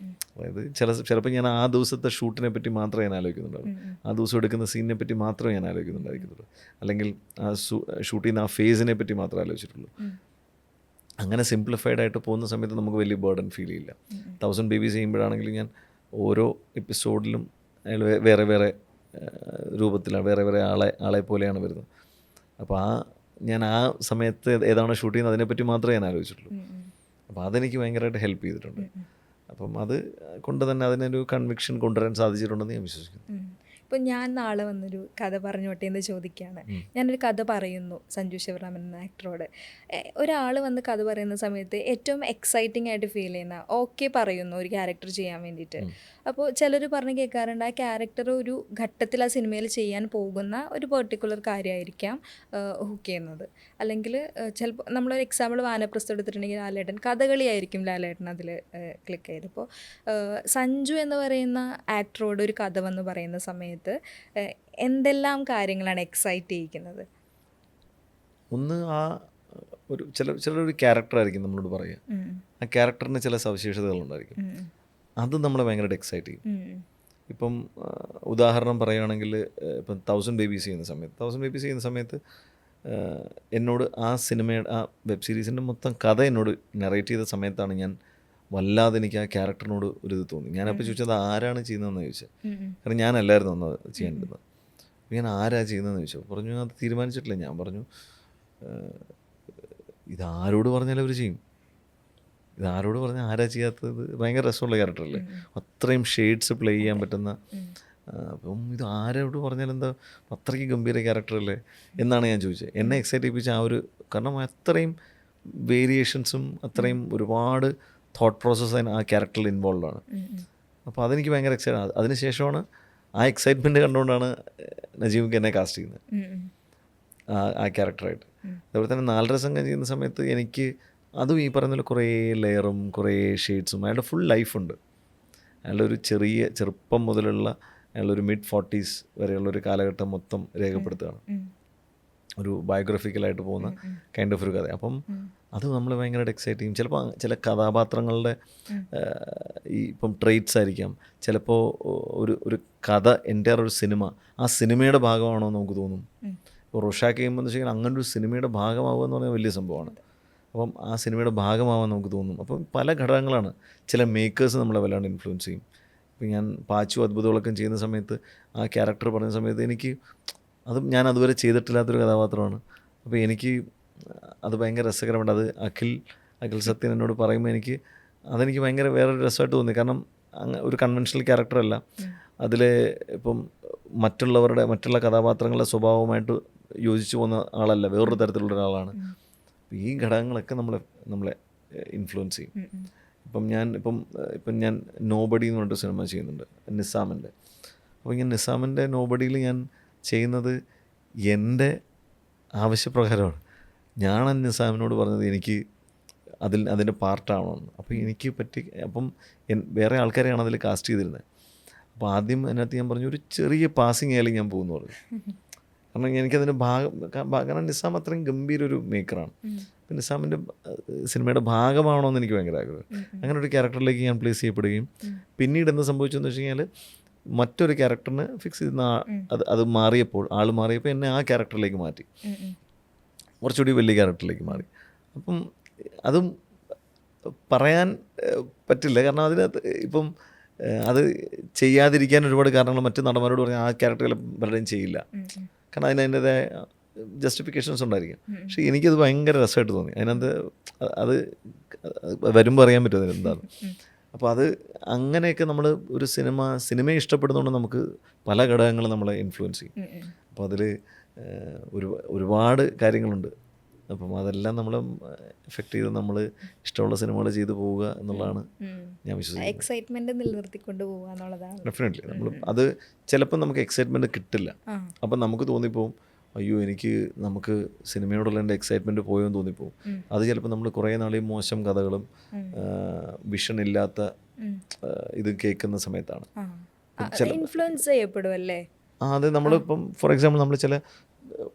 അതായത് ചിലപ്പോൾ ഞാൻ ആ ദിവസത്തെ ഷൂട്ടിനെ പറ്റി മാത്രമേ ഞാൻ ആലോചിക്കുന്നുണ്ടാവും, ആ ദിവസം എടുക്കുന്ന സീനിനെ പറ്റി മാത്രമേ ഞാൻ ആലോചിക്കുന്നുണ്ടായിരിക്കുന്നുള്ളൂ, അല്ലെങ്കിൽ ആ ഷൂട്ട് ചെയ്യുന്ന ആ ഫേസിനെ പറ്റി മാത്രമേ ആലോചിച്ചിട്ടുള്ളൂ. അങ്ങനെ സിംപ്ലിഫൈഡ് ആയിട്ട് പോകുന്ന സമയത്ത് നമുക്ക് വലിയ ബേർഡൻ ഫീൽ ചെയ്യില്ല. 1000 Babies ചെയ്യുമ്പോഴാണെങ്കിലും ഞാൻ ഓരോ എപ്പിസോഡിലും അയാൾ വേറെ രൂപത്തിലാണ്, വേറെ ആളെ പോലെയാണ് വരുന്നത്. അപ്പോൾ ഞാൻ ആ സമയത്ത് ഏതാണോ ഷൂട്ട് ചെയ്യുന്നത് അതിനെപ്പറ്റി മാത്രമേ ഞാൻ ആലോചിച്ചിട്ടുള്ളൂ. അപ്പോൾ അതെനിക്ക് ഭയങ്കരമായിട്ട് ഹെൽപ്പ് ചെയ്തിട്ടുണ്ട്. അപ്പം അത് കൊണ്ട് തന്നെ അതിനൊരു കൺവിക്ഷൻ കൊണ്ടുവരാൻ സാധിച്ചിട്ടുണ്ടെന്ന് ഞാൻ വിശ്വസിക്കുന്നു. ഇപ്പോൾ ഞാൻ നാളെ വന്നൊരു കഥ പറഞ്ഞോട്ടെ എന്ന് ചോദിക്കുകയാണ്. ഞാനൊരു കഥ പറയുന്നു സഞ്ജു ശിവറാമൻ എന്ന ആക്ടറോട്. ഒരാൾ വന്ന് കഥ പറയുന്ന സമയത്ത് ഏറ്റവും എക്സൈറ്റിംഗ് ആയിട്ട് ഫീൽ ചെയ്യുന്ന പറയുന്നു ഒരു ക്യാരക്ടർ ചെയ്യാൻ വേണ്ടിയിട്ട്. അപ്പോൾ ചിലർ പറഞ്ഞ് കേൾക്കാറുണ്ട്, ആ ക്യാരക്ടർ ഒരു ഘട്ടത്തിൽ ആ സിനിമയിൽ ചെയ്യാൻ പോകുന്ന ഒരു പെർട്ടിക്കുലർ കാര്യമായിരിക്കാം ഹുക്ക് ചെയ്യുന്നത്. അല്ലെങ്കിൽ ചിലപ്പോൾ നമ്മളൊരു എക്സാമ്പിൾ വാനപ്രസ്ഥം എടുത്തിട്ടുണ്ടെങ്കിൽ ലാലേട്ടൻ കഥകളിയായിരിക്കും ലാലേട്ടൻ അതിൽ ക്ലിക്ക് ചെയ്ത്. ഇപ്പോൾ സഞ്ജു എന്ന് പറയുന്ന ആക്ടറോട് ഒരു കഥ വന്ന് പറയുന്ന സമയത്ത് എന്തെല്ലാം കാര്യങ്ങളാണ് എക്സൈറ്റ് ചെയ്യിക്കുന്നത്? ഒന്ന്, ആ ചിലൊരു ക്യാരക്ടറായിരിക്കും നമ്മളോട് പറയുക, ആ ക്യാരക്ടറിന് ചില സവിശേഷതകളുണ്ടായിരിക്കും, അത് നമ്മളെ ഭയങ്കരമായിട്ട് എക്സൈറ്റ് ചെയ്യും. ഇപ്പം ഉദാഹരണം പറയുകയാണെങ്കിൽ, ഇപ്പം 1000 Babies ചെയ്യുന്ന സമയത്ത് എന്നോട് ആ സിനിമയുടെ ആ വെബ് സീരീസിൻ്റെ മൊത്തം കഥ എന്നോട് നറേറ്റ് ചെയ്ത സമയത്താണ് ഞാൻ വല്ലാതെ എനിക്ക് ആ ക്യാരക്ടറിനോട് ഒരു ഇത് തോന്നി. ഞാനപ്പോൾ ചോദിച്ചത് ആരാണ് ചെയ്യുന്നതെന്ന് ചോദിച്ചത്. കാരണം ഞാനല്ലായിരുന്നു അന്ന് ചെയ്യേണ്ടത്. ഞാൻ ആരാ ചെയ്യുന്നതെന്ന് ചോദിച്ചു. പറഞ്ഞു അത് തീരുമാനിച്ചിട്ടില്ല. ഞാൻ പറഞ്ഞു ഇതാരോട് പറഞ്ഞാലും അവർ ചെയ്യും, ഇതാരോട് പറഞ്ഞാൽ ആരാ ചെയ്യാത്തത്, ഭയങ്കര രസമുള്ള ക്യാരക്ടറല്ലേ, അത്രയും ഷെയ്ഡ്സ് പ്ലേ ചെയ്യാൻ പറ്റുന്ന. അപ്പം ഇത് ആരോട് പറഞ്ഞാൽ എന്താ, അത്രയ്ക്ക് ഗംഭീര ക്യാരക്ടറല്ലേ എന്നാണ് ഞാൻ ചോദിച്ചത്. എന്നെ എക്സൈറ്റ് ചെയ്യിപ്പിച്ച കാരണം അത്രയും വേരിയേഷൻസും അത്രയും ഒരുപാട് തോട്ട് പ്രോസസ്സ് ആ ക്യാരക്ടറിൽ ഇൻവോൾവ് ആണ്. അപ്പോൾ അതെനിക്ക് ഭയങ്കര എക്സൈറ്റ്. അതിനുശേഷമാണ് ആ എക്സൈറ്റ്മെൻറ്റ് കണ്ടുകൊണ്ടാണ് നജീബ് എന്നെ കാസ്റ്റ് ചെയ്യുന്നത് ആ ക്യാരക്ടറായിട്ട്. അതുപോലെ തന്നെ 4.5 സംഘം ചെയ്യുന്ന സമയത്ത് എനിക്ക് അതും ഈ പറയുന്ന കുറേ ലെയറും കുറേ ഷെയ്ഡ്സും, അയാളുടെ ഫുൾ ലൈഫുണ്ട്. അയാളുടെ ഒരു ചെറുപ്പം മുതലുള്ള അയാളൊരു mid-40s വരെയുള്ളൊരു കാലഘട്ടം മൊത്തം രേഖപ്പെടുത്തുകയാണ്. ഒരു ബയോഗ്രഫിക്കലായിട്ട് പോകുന്ന കൈൻഡ് ഓഫ് ഒരു കഥ. അപ്പം അത് നമ്മൾ ഭയങ്കരമായിട്ട് എക്സൈറ്റ് ചെയ്യും. ചിലപ്പോൾ ചില കഥാപാത്രങ്ങളുടെ ഇപ്പം ട്രെയ്റ്റ്സ് ആയിരിക്കാം, ചിലപ്പോൾ ഒരു കഥ എൻ്റെ ഒരു സിനിമ ആ സിനിമയുടെ ഭാഗമാണോ എന്ന് നമുക്ക് തോന്നും. ഇപ്പോൾ റൊഷാക്ക് ചെയ്യുമ്പോൾ എന്ന് വെച്ച് കഴിഞ്ഞാൽ അങ്ങനെ ഒരു സിനിമയുടെ ഭാഗമാവുക എന്ന് പറഞ്ഞാൽ വലിയ സംഭവമാണ്. അപ്പം ആ സിനിമയുടെ ഭാഗമാവാൻ നമുക്ക് തോന്നും. അപ്പം പല ഘടകങ്ങളാണ്. ചില മേക്കേഴ്സ് നമ്മളെ വല്ലാണ്ട് ഇൻഫ്ലുവൻസ് ചെയ്യും. ഇപ്പം ഞാൻ പാച്ചു അത്ഭുതവിളക്കം ചെയ്യുന്ന സമയത്ത് ആ ക്യാരക്ടർ പറഞ്ഞ സമയത്ത് ഞാൻ അതുവരെ ചെയ്തിട്ടില്ലാത്തൊരു കഥാപാത്രമാണ്. അപ്പോൾ അത് ഭയങ്കര രസകരമാണ്. അത് അഖിൽ സത്യൻ എന്നോട് പറയുമ്പോൾ അതെനിക്ക് ഭയങ്കര വേറൊരു രസമായിട്ട് തോന്നി. കാരണം ഒരു കൺവെൻഷണൽ ക്യാരക്ടറല്ല അതിൽ. ഇപ്പം മറ്റുള്ള കഥാപാത്രങ്ങളുടെ സ്വഭാവമായിട്ട് യോജിച്ച് പോകുന്ന ആളല്ല, വേറൊരു തരത്തിലുള്ള ഒരാളാണ്. ഈ ഘടകങ്ങളൊക്കെ നമ്മളെ ഇൻഫ്ലുവൻസ് ചെയ്യും. ഇപ്പം ഞാൻ നോബഡി എന്ന് പറഞ്ഞിട്ട് സിനിമ ചെയ്യുന്നുണ്ട് നിസാമിൻ്റെ. അപ്പോൾ നിസാമിൻ്റെ നോബഡിയിൽ ഞാൻ ചെയ്യുന്നത് എൻ്റെ ആവശ്യപ്രകാരമാണ്. ഞാൻ നിസാമിനോട് പറഞ്ഞത് എനിക്ക് അതിൻ്റെ പാർട്ടാവണമെന്ന്. അപ്പോൾ വേറെ ആൾക്കാരെയാണ് അതിൽ കാസ്റ്റ് ചെയ്തിരുന്നത്. അപ്പോൾ ആദ്യം അതിനകത്ത് ഞാൻ പറഞ്ഞു ഒരു ചെറിയ പാസിങ് ആയാലും ഞാൻ പോകുമെന്ന് പറഞ്ഞു. കാരണം എനിക്കതിൻ്റെ കാരണം നിസാം അത്രയും ഗംഭീര ഒരു മേക്കറാണ്. അപ്പം നിസാമിൻ്റെ സിനിമയുടെ ഭാഗമാണോയെന്ന് എനിക്ക് ഭയങ്കര ആഗ്രഹം. അങ്ങനെ ഒരു ക്യാരക്ടറിലേക്ക് ഞാൻ പ്ലേസ് ചെയ്യപ്പെടുകയും പിന്നീട് എന്താ സംഭവിച്ചതെന്ന് വെച്ച് കഴിഞ്ഞാൽ മറ്റൊരു ക്യാരക്ടറിന് ഫിക്സ് ചെയ്യുന്ന അത് മാറിയപ്പോൾ എന്നെ ആ ക്യാരക്ടറിലേക്ക് മാറ്റി, കുറച്ചുകൂടി വലിയ ക്യാരക്ടറിലേക്ക് മാറി. അപ്പം അതും പറയാൻ പറ്റില്ല. കാരണം അതിനകത്ത് ഇപ്പം അത് ചെയ്യാതിരിക്കാൻ ഒരുപാട് കാരണങ്ങൾ മറ്റ് നടന്മാരോട് പറഞ്ഞാൽ ആ ക്യാരക്ടർ പലരും ചെയ്യില്ല. കാരണം അതിന് അതിൻ്റെതായ ജസ്റ്റിഫിക്കേഷൻസ് ഉണ്ടായിരിക്കും. പക്ഷേ എനിക്കത് ഭയങ്കര രസമായിട്ട് തോന്നി. അതിനകത്ത് അത് വരുമ്പോൾ അറിയാൻ പറ്റും അതിനെന്താണ്. അപ്പോൾ അത് അങ്ങനെയൊക്കെ നമ്മൾ ഒരു സിനിമയെ ഇഷ്ടപ്പെടുന്നതുകൊണ്ട് നമുക്ക് പല ഘടകങ്ങളും നമ്മളെ ഇൻഫ്ലുവൻസ് ചെയ്യും. അപ്പോൾ അതിൽ ഒരുപാട് കാര്യങ്ങളുണ്ട്. അപ്പം അതെല്ലാം നമ്മൾ എഫക്റ്റ് ചെയ്ത് നമ്മൾ ഇഷ്ടമുള്ള സിനിമകൾ ചെയ്തു പോവുക എന്നുള്ളതാണ് ഞാൻ വിശ്വസിക്കുന്നത്. എക്സൈറ്റ്മെന്റ് നിലനിർത്തിക്കൊണ്ട് പോവുക എന്നുള്ളതാണ്. ഡെഫിനറ്റ്ലി നമ്മൾ അത് ചിലപ്പോൾ നമുക്ക് എക്സൈറ്റ്മെൻറ്റ് കിട്ടില്ല. അപ്പം നമുക്ക് തോന്നിപ്പോവും അയ്യോ നമുക്ക് സിനിമയോടുള്ള എൻ്റെ എക്സൈറ്റ്മെൻറ്റ് പോയോ എന്ന് തോന്നിപ്പോവും. അത് ചിലപ്പോൾ നമ്മൾ കുറേ നാളെ മോശം കഥകളും വിഷൻ ഇല്ലാത്ത ഇത് കേൾക്കുന്ന സമയത്താണ് ഇൻഫ്ലുവൻസ് ചെയ്യപ്പെടുമല്ലേ. അത് നമ്മളിപ്പം ഫോർ എക്സാമ്പിൾ നമ്മൾ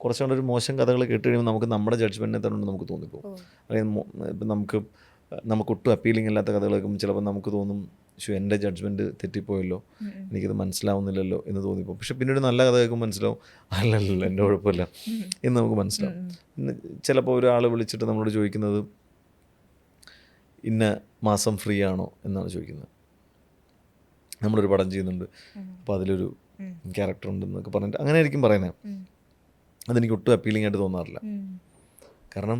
കുറച്ചുകൂടെ ഒരു മോശം കഥകൾ കേട്ട് കഴിയുമ്പോൾ നമുക്ക് നമ്മുടെ ജഡ്ജ്മെൻറ്റിനെ തന്നെ നമുക്ക് തോന്നിപ്പോകും. അല്ലെങ്കിൽ ഇപ്പം നമുക്ക് ഒട്ടും അപ്പീലിംഗ് അല്ലാത്ത കഥകൾ കേൾക്കുമ്പോൾ ചിലപ്പോൾ നമുക്ക് തോന്നും എൻ്റെ ജഡ്ജ്മെൻറ്റ് തെറ്റിപ്പോയല്ലോ, എനിക്കത് മനസ്സിലാവുന്നില്ലല്ലോ എന്ന് തോന്നിപ്പോകും. പക്ഷെ പിന്നീട് നല്ല കഥ കേൾക്കുമ്പോൾ മനസ്സിലാവും അല്ലല്ല എൻ്റെ കുഴപ്പമില്ല എന്ന് നമുക്ക് മനസ്സിലാവും. പിന്നെ ചിലപ്പോൾ ഒരാൾ വിളിച്ചിട്ട് നമ്മളോട് ചോദിക്കുന്നത് ഇന്ന മാസം ഫ്രീ ആണോ എന്നാണ് ചോദിക്കുന്നത്. നമ്മളൊരു പടം ചെയ്യുന്നുണ്ട്, അപ്പോൾ അതിലൊരു ക്യാരക്ടർ ഉണ്ടെന്നൊക്കെ പറഞ്ഞിട്ട് അങ്ങനെ ആയിരിക്കും പറയുന്നത്. അതെനിക്ക് ഒട്ടും അപ്പീലിംഗ് ആയിട്ട് തോന്നാറില്ല. കാരണം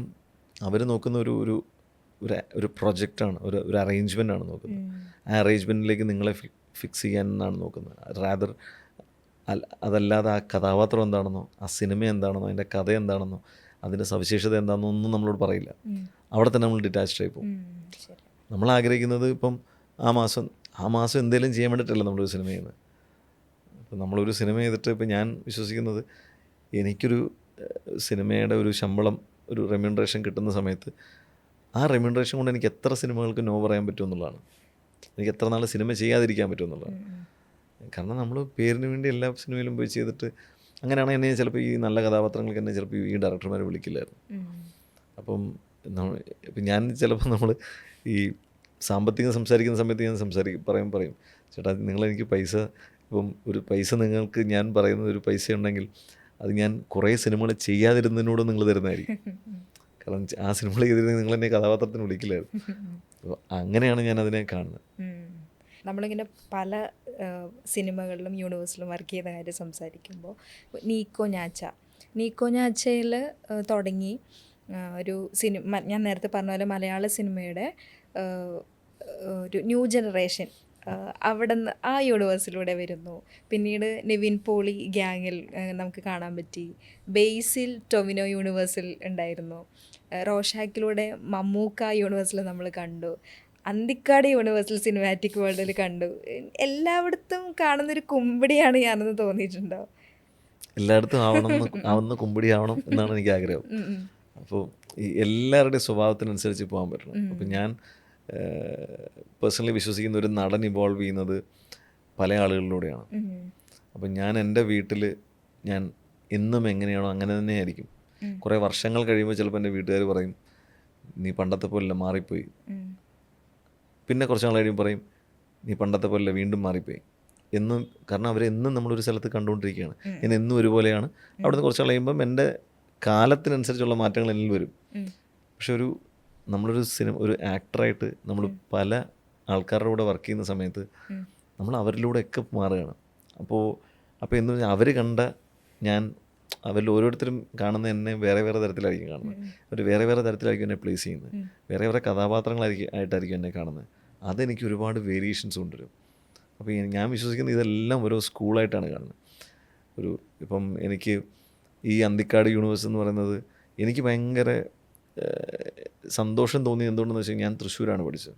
അവർ നോക്കുന്ന ഒരു പ്രൊജക്റ്റാണ്, ഒരു അറേഞ്ച്മെൻ്റാണ് നോക്കുന്നത്. ആ അറേഞ്ച്മെൻറ്റിലേക്ക് നിങ്ങളെ ഫിക്സ് ചെയ്യാനാണ് നോക്കുന്നത്. റാദർ അതല്ലാതെ ആ കഥാപാത്രം എന്താണെന്നോ ആ സിനിമ എന്താണെന്നോ അതിൻ്റെ കഥ എന്താണെന്നോ അതിൻ്റെ സവിശേഷത എന്താണെന്നോ ഒന്നും നമ്മളോട് പറയില്ല. അവിടെ തന്നെ നമ്മൾ ഡിറ്റാച്ച്ഡ് ആയി പോകും. നമ്മൾ ആഗ്രഹിക്കുന്നത് ഇപ്പം ആ മാസം എന്തെങ്കിലും ചെയ്യാൻ വേണ്ടിയിട്ടല്ല നമ്മളൊരു സിനിമ ചെയ്യുന്നത്. ഇപ്പം നമ്മളൊരു സിനിമ ചെയ്തിട്ട് ഇപ്പം ഞാൻ വിശ്വസിക്കുന്നത് എനിക്കൊരു സിനിമയുടെ ഒരു ശമ്പളം, ഒരു റെമ്യൂണറേഷൻ കിട്ടുന്ന സമയത്ത് ആ റെമ്യൂണറേഷൻ കൊണ്ട് എനിക്ക് എത്ര സിനിമകൾക്ക് നോ പറയാൻ പറ്റും എന്നുള്ളതാണ്. എനിക്ക് എത്ര നാൾ സിനിമ ചെയ്യാതിരിക്കാൻ പറ്റും എന്നുള്ളതാണ്. കാരണം നമ്മൾ പേരിന് വേണ്ടി എല്ലാ സിനിമയിലും പോയി ചെയ്തിട്ട് അങ്ങനെയാണെങ്കിൽ എന്നെ ചിലപ്പോൾ ഈ നല്ല കഥാപാത്രങ്ങൾക്ക് എന്നെ ചിലപ്പോൾ ഈ ഡയറക്ടർമാർ വിളിക്കില്ലായിരുന്നു. അപ്പം ഞാൻ ചിലപ്പോൾ നമ്മൾ ഈ സാമ്പത്തികം സംസാരിക്കുന്ന സമയത്ത് ഞാൻ പറയും ചേട്ടാ നിങ്ങളെനിക്ക് പൈസ, ഇപ്പം ഒരു പൈസ നിങ്ങൾക്ക് ഞാൻ പറയുന്നത് ഒരു പൈസ ഉണ്ടെങ്കിൽ അത് ഞാൻ കുറേ സിനിമകൾ ചെയ്യാതിരുന്നതിനോട് നിങ്ങൾ തരുന്നതായിരിക്കും. കാരണം ആ സിനിമകൾ ചെയ്തിരുന്നെങ്കിൽ നിങ്ങൾ എന്നെ കഥാപാത്രത്തിന് വിളിക്കില്ലായിരുന്നു. അപ്പോൾ അങ്ങനെയാണ് ഞാൻ അതിനെ കാണുന്നത്. നമ്മളിങ്ങനെ പല സിനിമകളിലും യൂണിവേഴ്സിലും വർക്ക് ചെയ്ത കാര്യം സംസാരിക്കുമ്പോൾ നീക്കോ ഞാച്ചയിൽ തുടങ്ങി ഒരു സിനിമ, ഞാൻ നേരത്തെ പറഞ്ഞ പോലെ മലയാള സിനിമയുടെ ഒരു ന്യൂ ജനറേഷൻ അവിടെ നിന്ന് ആ യൂണിവേഴ്സിലൂടെ വരുന്നു. പിന്നീട് നിവിൻ പോളി ഗ്യാങ്ങിൽ നമുക്ക് കാണാൻ പറ്റി. ബേസിൽ ടൊവിനോ യൂണിവേഴ്സിൽ ഉണ്ടായിരുന്നു. റോഷാക്കിലൂടെ മമ്മൂക്ക യൂണിവേഴ്സിൽ നമ്മൾ കണ്ടു. അന്തിക്കാട് യൂണിവേഴ്സൽ സിനിമാറ്റിക് വേൾഡിൽ കണ്ടു. എല്ലായിടത്തും കാണുന്നൊരു കുമ്പിടിയാണ് ഞാനെന്ന് തോന്നിയിട്ടുണ്ടോ? എല്ലായിടത്തും ആവുന്ന കുമ്പിടി ആവണം എന്നാണ് എനിക്ക് ആഗ്രഹം. അപ്പോൾ ഈ എല്ലാവരുടെയും സ്വഭാവത്തിനനുസരിച്ച് പോകാൻ പറ്റണം. അപ്പം ഞാൻ പേഴ്സണലി വിശ്വസിക്കുന്ന ഒരു നടൻ ഇവോൾവ് ചെയ്യുന്നത് പല ആളുകളിലൂടെയാണ്. അപ്പം ഞാൻ എൻ്റെ വീട്ടിൽ ഞാൻ എന്നും എങ്ങനെയാണോ അങ്ങനെ തന്നെ ആയിരിക്കും. കുറേ വർഷങ്ങൾ കഴിയുമ്പോൾ ചിലപ്പോൾ എൻ്റെ വീട്ടുകാർ പറയും നീ പണ്ടത്തെ പോലെ മാറിപ്പോയി. പിന്നെ കുറച്ച് നാൾ കഴിയുമ്പോൾ പറയും നീ പണ്ടത്തെ പോലെ വീണ്ടും മാറിപ്പോയി എന്നും. കാരണം അവരെന്നും നമ്മളൊരു സ്ഥലത്ത് കണ്ടുകൊണ്ടിരിക്കുകയാണ്. ഞാൻ എന്നും ഒരുപോലെയാണ്. അവിടുന്ന് കുറച്ച് നാൾ കഴിയുമ്പം എൻ്റെ കാലത്തിനനുസരിച്ചുള്ള മാറ്റങ്ങൾ എന്നിൽ വരും. പക്ഷെ നമ്മളൊരു ഒരു ആക്ടറായിട്ട് നമ്മൾ പല ആൾക്കാരുടെ കൂടെ വർക്ക് ചെയ്യുന്ന സമയത്ത് നമ്മൾ അവരിലൂടെയൊക്കെ മാറുകയാണ്. അപ്പോൾ എന്ന് പറഞ്ഞാൽ അവർ കണ്ട അവരിൽ ഓരോരുത്തരും കാണുന്ന എന്നെ വേറെ വേറെ തരത്തിലായിരിക്കും കാണുന്നത്. അവർ വേറെ വേറെ തരത്തിലായിരിക്കും എന്നെ പ്ലേസ് ചെയ്യുന്നത്. വേറെ വേറെ കഥാപാത്രങ്ങളായിട്ടായിരിക്കും എന്നെ കാണുന്നത്. അതെനിക്ക് ഒരുപാട് വേരിയേഷൻസ് കൊണ്ടുവരും. അപ്പോൾ ഞാൻ വിശ്വസിക്കുന്നത് ഇതെല്ലാം ഓരോ സ്കൂളായിട്ടാണ് കാണുന്നത്. ഇപ്പം എനിക്ക് ഈ അന്തിക്കാട് യൂണിവേഴ്സ് എന്ന് പറയുന്നത് എനിക്ക് ഭയങ്കര സന്തോഷം തോന്നി. എന്തുകൊണ്ടെന്ന് വെച്ചാൽ ഞാൻ തൃശ്ശൂരാണ് പഠിച്ചത്.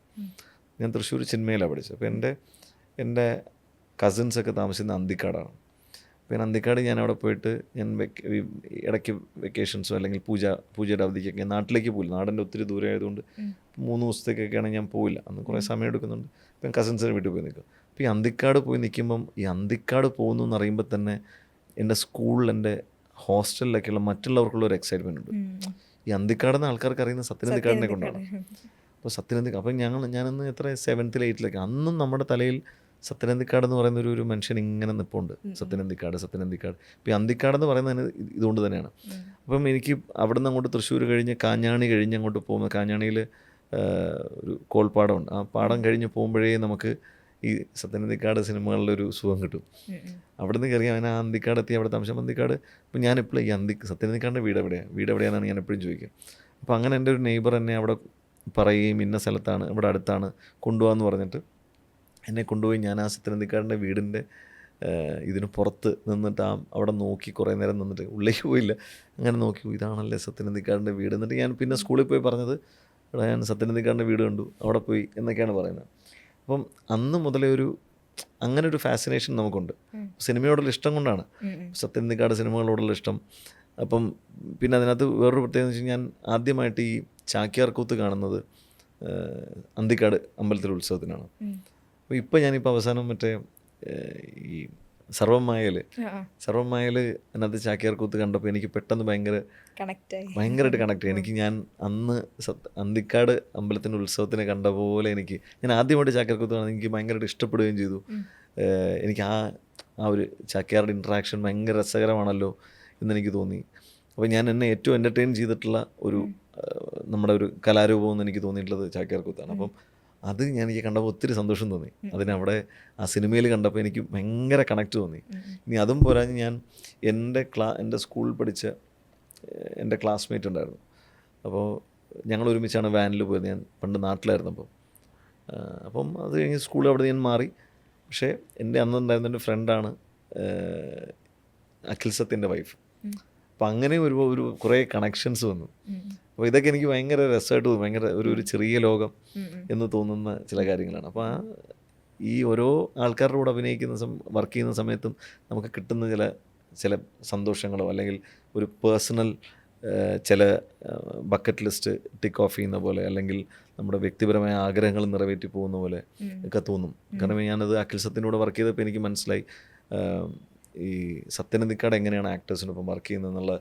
ഞാൻ തൃശ്ശൂർ ചിന്മയിലാണ് പഠിച്ചത്. അപ്പോൾ എൻ്റെ കസിൻസൊക്കെ താമസിക്കുന്ന അന്തിക്കാടാണ്. അപ്പോൾ അന്തിക്കാട് ഞാൻ അവിടെ പോയിട്ട് ഞാൻ ഇടയ്ക്ക് വെക്കേഷൻസോ അല്ലെങ്കിൽ പൂജയുടെ അവധിക്കൊക്കെ നാട്ടിലേക്ക് പോയില്ല. നാടിൻ്റെ ഒത്തിരി ദൂരം ആയതുകൊണ്ട് 3 ദിവസത്തേക്കൊക്കെയാണ് ഞാൻ പോയില്ല. അന്ന് കുറേ സമയം എടുക്കുന്നുണ്ട്. അപ്പം കസിൻസിൻ്റെ വീട്ടിൽ പോയി നിൽക്കും. അപ്പോൾ ഈ അന്തിക്കാട് പോയി നിൽക്കുമ്പം ഈ അന്തിക്കാട് പോകുന്നു എന്നറിയുമ്പോൾ തന്നെ എൻ്റെ സ്കൂളിൽ എൻ്റെ ഹോസ്റ്റലിലൊക്കെയുള്ള മറ്റുള്ളവർക്കുള്ള ഒരു എക്സൈറ്റ്മെൻ്റ് ഉണ്ട്. ഈ അന്തിക്കാടെന്ന് ആൾക്കാർക്ക് അറിയുന്ന സത്യനന്ദിക്കാടിനെ കൊണ്ടാണ്. അപ്പോൾ അപ്പം ഞാനന്ന് എത്ര 7th 8th അന്നും നമ്മുടെ തലയിൽ സത്യനന്ദിക്കാട് എന്ന് പറയുന്ന ഒരു മനുഷ്യൻ ഇങ്ങനെ നിൽപ്പുണ്ട്. സത്യനന്ദിക്കാട്. ഇപ്പോൾ ഈ അന്തിക്കാടെന്ന് പറയുന്നത് ഇതുകൊണ്ട് തന്നെയാണ്. അപ്പം എനിക്ക് അവിടെ നിന്ന് അങ്ങോട്ട് തൃശ്ശൂർ കഴിഞ്ഞ് കാഞ്ഞാണി കഴിഞ്ഞ് അങ്ങോട്ട് പോകുമ്പോൾ കാഞ്ഞാണിയിൽ ഒരു കോൾപ്പാടമുണ്ട്. ആ പാടം കഴിഞ്ഞ് പോകുമ്പോഴേ നമുക്ക് ഈ സത്യനന്ദിക്കാട് സിനിമകളിലെ ഒരു സുഖം കിട്ടും. അവിടെ നിന്ന് കയറി അവൻ ആ അന്തിക്കാട് എത്തി, അവിടെ താമസം അന്തിക്കാട്. അപ്പോൾ ഞാനെപ്പോഴും ഈ സത്യനന്ദിക്കാടിൻ്റെ വീട് എവിടെയാണെന്നാണ് ഞാൻ എപ്പോഴും ചോദിക്കുക. അപ്പോൾ അങ്ങനെ എൻ്റെ ഒരു നെയ്ബർ എന്നെ അവിടെ പറയുകയും ഇന്ന സ്ഥലത്താണ്, ഇവിടെ അടുത്താണ്, കൊണ്ടുപോകാമെന്ന് പറഞ്ഞിട്ട് എന്നെ കൊണ്ടുപോയി. ഞാൻ ആ സത്യനന്ദിക്കാടിൻ്റെ വീടിൻ്റെ ഇതിന് പുറത്ത് നിന്നിട്ട് അവിടെ നോക്കി കുറേ നേരം നിന്നിട്ട്, ഉള്ളിലേക്ക് പോയില്ല, അങ്ങനെ നോക്കി, ഇതാണല്ലേ സത്യനന്ദിക്കാടിൻ്റെ വീട്. എന്നിട്ട് ഞാൻ പിന്നെ സ്കൂളിൽ പോയി പറഞ്ഞത്, എടാ ഞാൻ സത്യനന്ദിക്കാടിൻ്റെ വീട് കണ്ടു, അവിടെ പോയി എന്നൊക്കെയാണ് പറയുന്നത്. അപ്പം അന്ന് മുതലേ അങ്ങനെ ഒരു ഫാസിനേഷൻ നമുക്കുണ്ട്. സിനിമയോടുള്ള ഇഷ്ടം കൊണ്ടാണ്, സത്യനന്ദിക്കാട് സിനിമകളോടുള്ള ഇഷ്ടം. അപ്പം പിന്നെ അതിനകത്ത് വേറൊരു പ്രത്യേകത എന്ന് വെച്ചാൽ, ഞാൻ ആദ്യമായിട്ട് ഈ ചാക്യാർകൂത്ത് കാണുന്നത് അന്തിക്കാട് അമ്പലത്തിലെ ഉത്സവത്തിനാണ്. അപ്പോൾ ഞാനിപ്പോൾ അവസാനം മറ്റേ ഈ സർവ്വമായയിൽ അതിനകത്ത് ചാക്യാർകൂത്ത് കണ്ടപ്പോൾ എനിക്ക് പെട്ടെന്ന് ഭയങ്കരമായിട്ട് കണക്ട് ആയി. ഞാൻ അന്ന് അന്തിക്കാട് അമ്പലത്തിൻ്റെ ഉത്സവത്തിനെ കണ്ട പോലെ ഞാൻ ആദ്യമായിട്ട് ചാക്യാർകൂത്ത് കാണാൻ എനിക്ക് ഭയങ്കരമായിട്ട് ഇഷ്ടപ്പെടുകയും ചെയ്തു. എനിക്ക് ആ ഒരു ചാക്യാരുടെ ഇൻട്രാക്ഷൻ ഭയങ്കര രസകരമാണല്ലോ എന്നെനിക്ക് തോന്നി. അപ്പോൾ എന്നെ ഏറ്റവും എൻ്റർടൈൻ ചെയ്തിട്ടുള്ള നമ്മുടെ ഒരു കലാരൂപം എന്ന് എനിക്ക് തോന്നിയിട്ടുള്ളത് ചാക്യാർകൂത്താണ്. അപ്പം അത് എനിക്ക് കണ്ടപ്പോൾ ഒത്തിരി സന്തോഷം തോന്നി. അതിനവിടെ ആ സിനിമയിൽ കണ്ടപ്പോൾ എനിക്ക് ഭയങ്കര കണക്റ്റ് തോന്നി. ഇനി അതും പോരാഞ്ഞ് ഞാൻ എൻ്റെ സ്കൂളിൽ പഠിച്ച എൻ്റെ ക്ലാസ്മേറ്റ് ഉണ്ടായിരുന്നു. അപ്പോൾ ഞങ്ങൾ ഒരുമിച്ചാണ് വാനിൽ പോയത്. ഞാൻ പണ്ട് നാട്ടിലായിരുന്നപ്പോൾ. അപ്പം അത് കഴിഞ്ഞ് സ്കൂളിൽ അവിടെ ഞാൻ മാറി. പക്ഷേ എൻ്റെ അന്നുണ്ടായിരുന്ന എൻ്റെ ഫ്രണ്ടാണ് അഖിൽ സത്യൻ്റെ വൈഫ്. അപ്പം അങ്ങനെ ഒരു കുറേ കണക്ഷൻസ് വന്നു. അപ്പോൾ ഇതൊക്കെ എനിക്ക് ഭയങ്കര രസമായിട്ട് തോന്നും. ഭയങ്കര ഒരു ചെറിയ ലോകം എന്ന് തോന്നുന്ന ചില കാര്യങ്ങളാണ്. അപ്പോൾ ഈ ഓരോ ആൾക്കാരുടെ കൂടെ വർക്ക് ചെയ്യുന്ന സമയത്തും നമുക്ക് കിട്ടുന്ന ചില സന്തോഷങ്ങളോ അല്ലെങ്കിൽ ഒരു പേഴ്സണൽ ചില ബക്കറ്റ് ലിസ്റ്റ് ടിക്ക് ഓഫ് ചെയ്യുന്ന പോലെ, അല്ലെങ്കിൽ നമ്മുടെ വ്യക്തിപരമായ ആഗ്രഹങ്ങൾ നിറവേറ്റി പോകുന്ന പോലെ ഒക്കെ തോന്നും. കാരണം ഞാനത് അഖിൽ സത്യനോട് വർക്ക് ചെയ്തപ്പോൾ എനിക്ക് മനസ്സിലായി, ഈ സത്യനന്ദിക്കാട് എങ്ങനെയാണ് ആക്ടേഴ്സിനൊപ്പം വർക്ക് ചെയ്യുന്നതെന്നുള്ള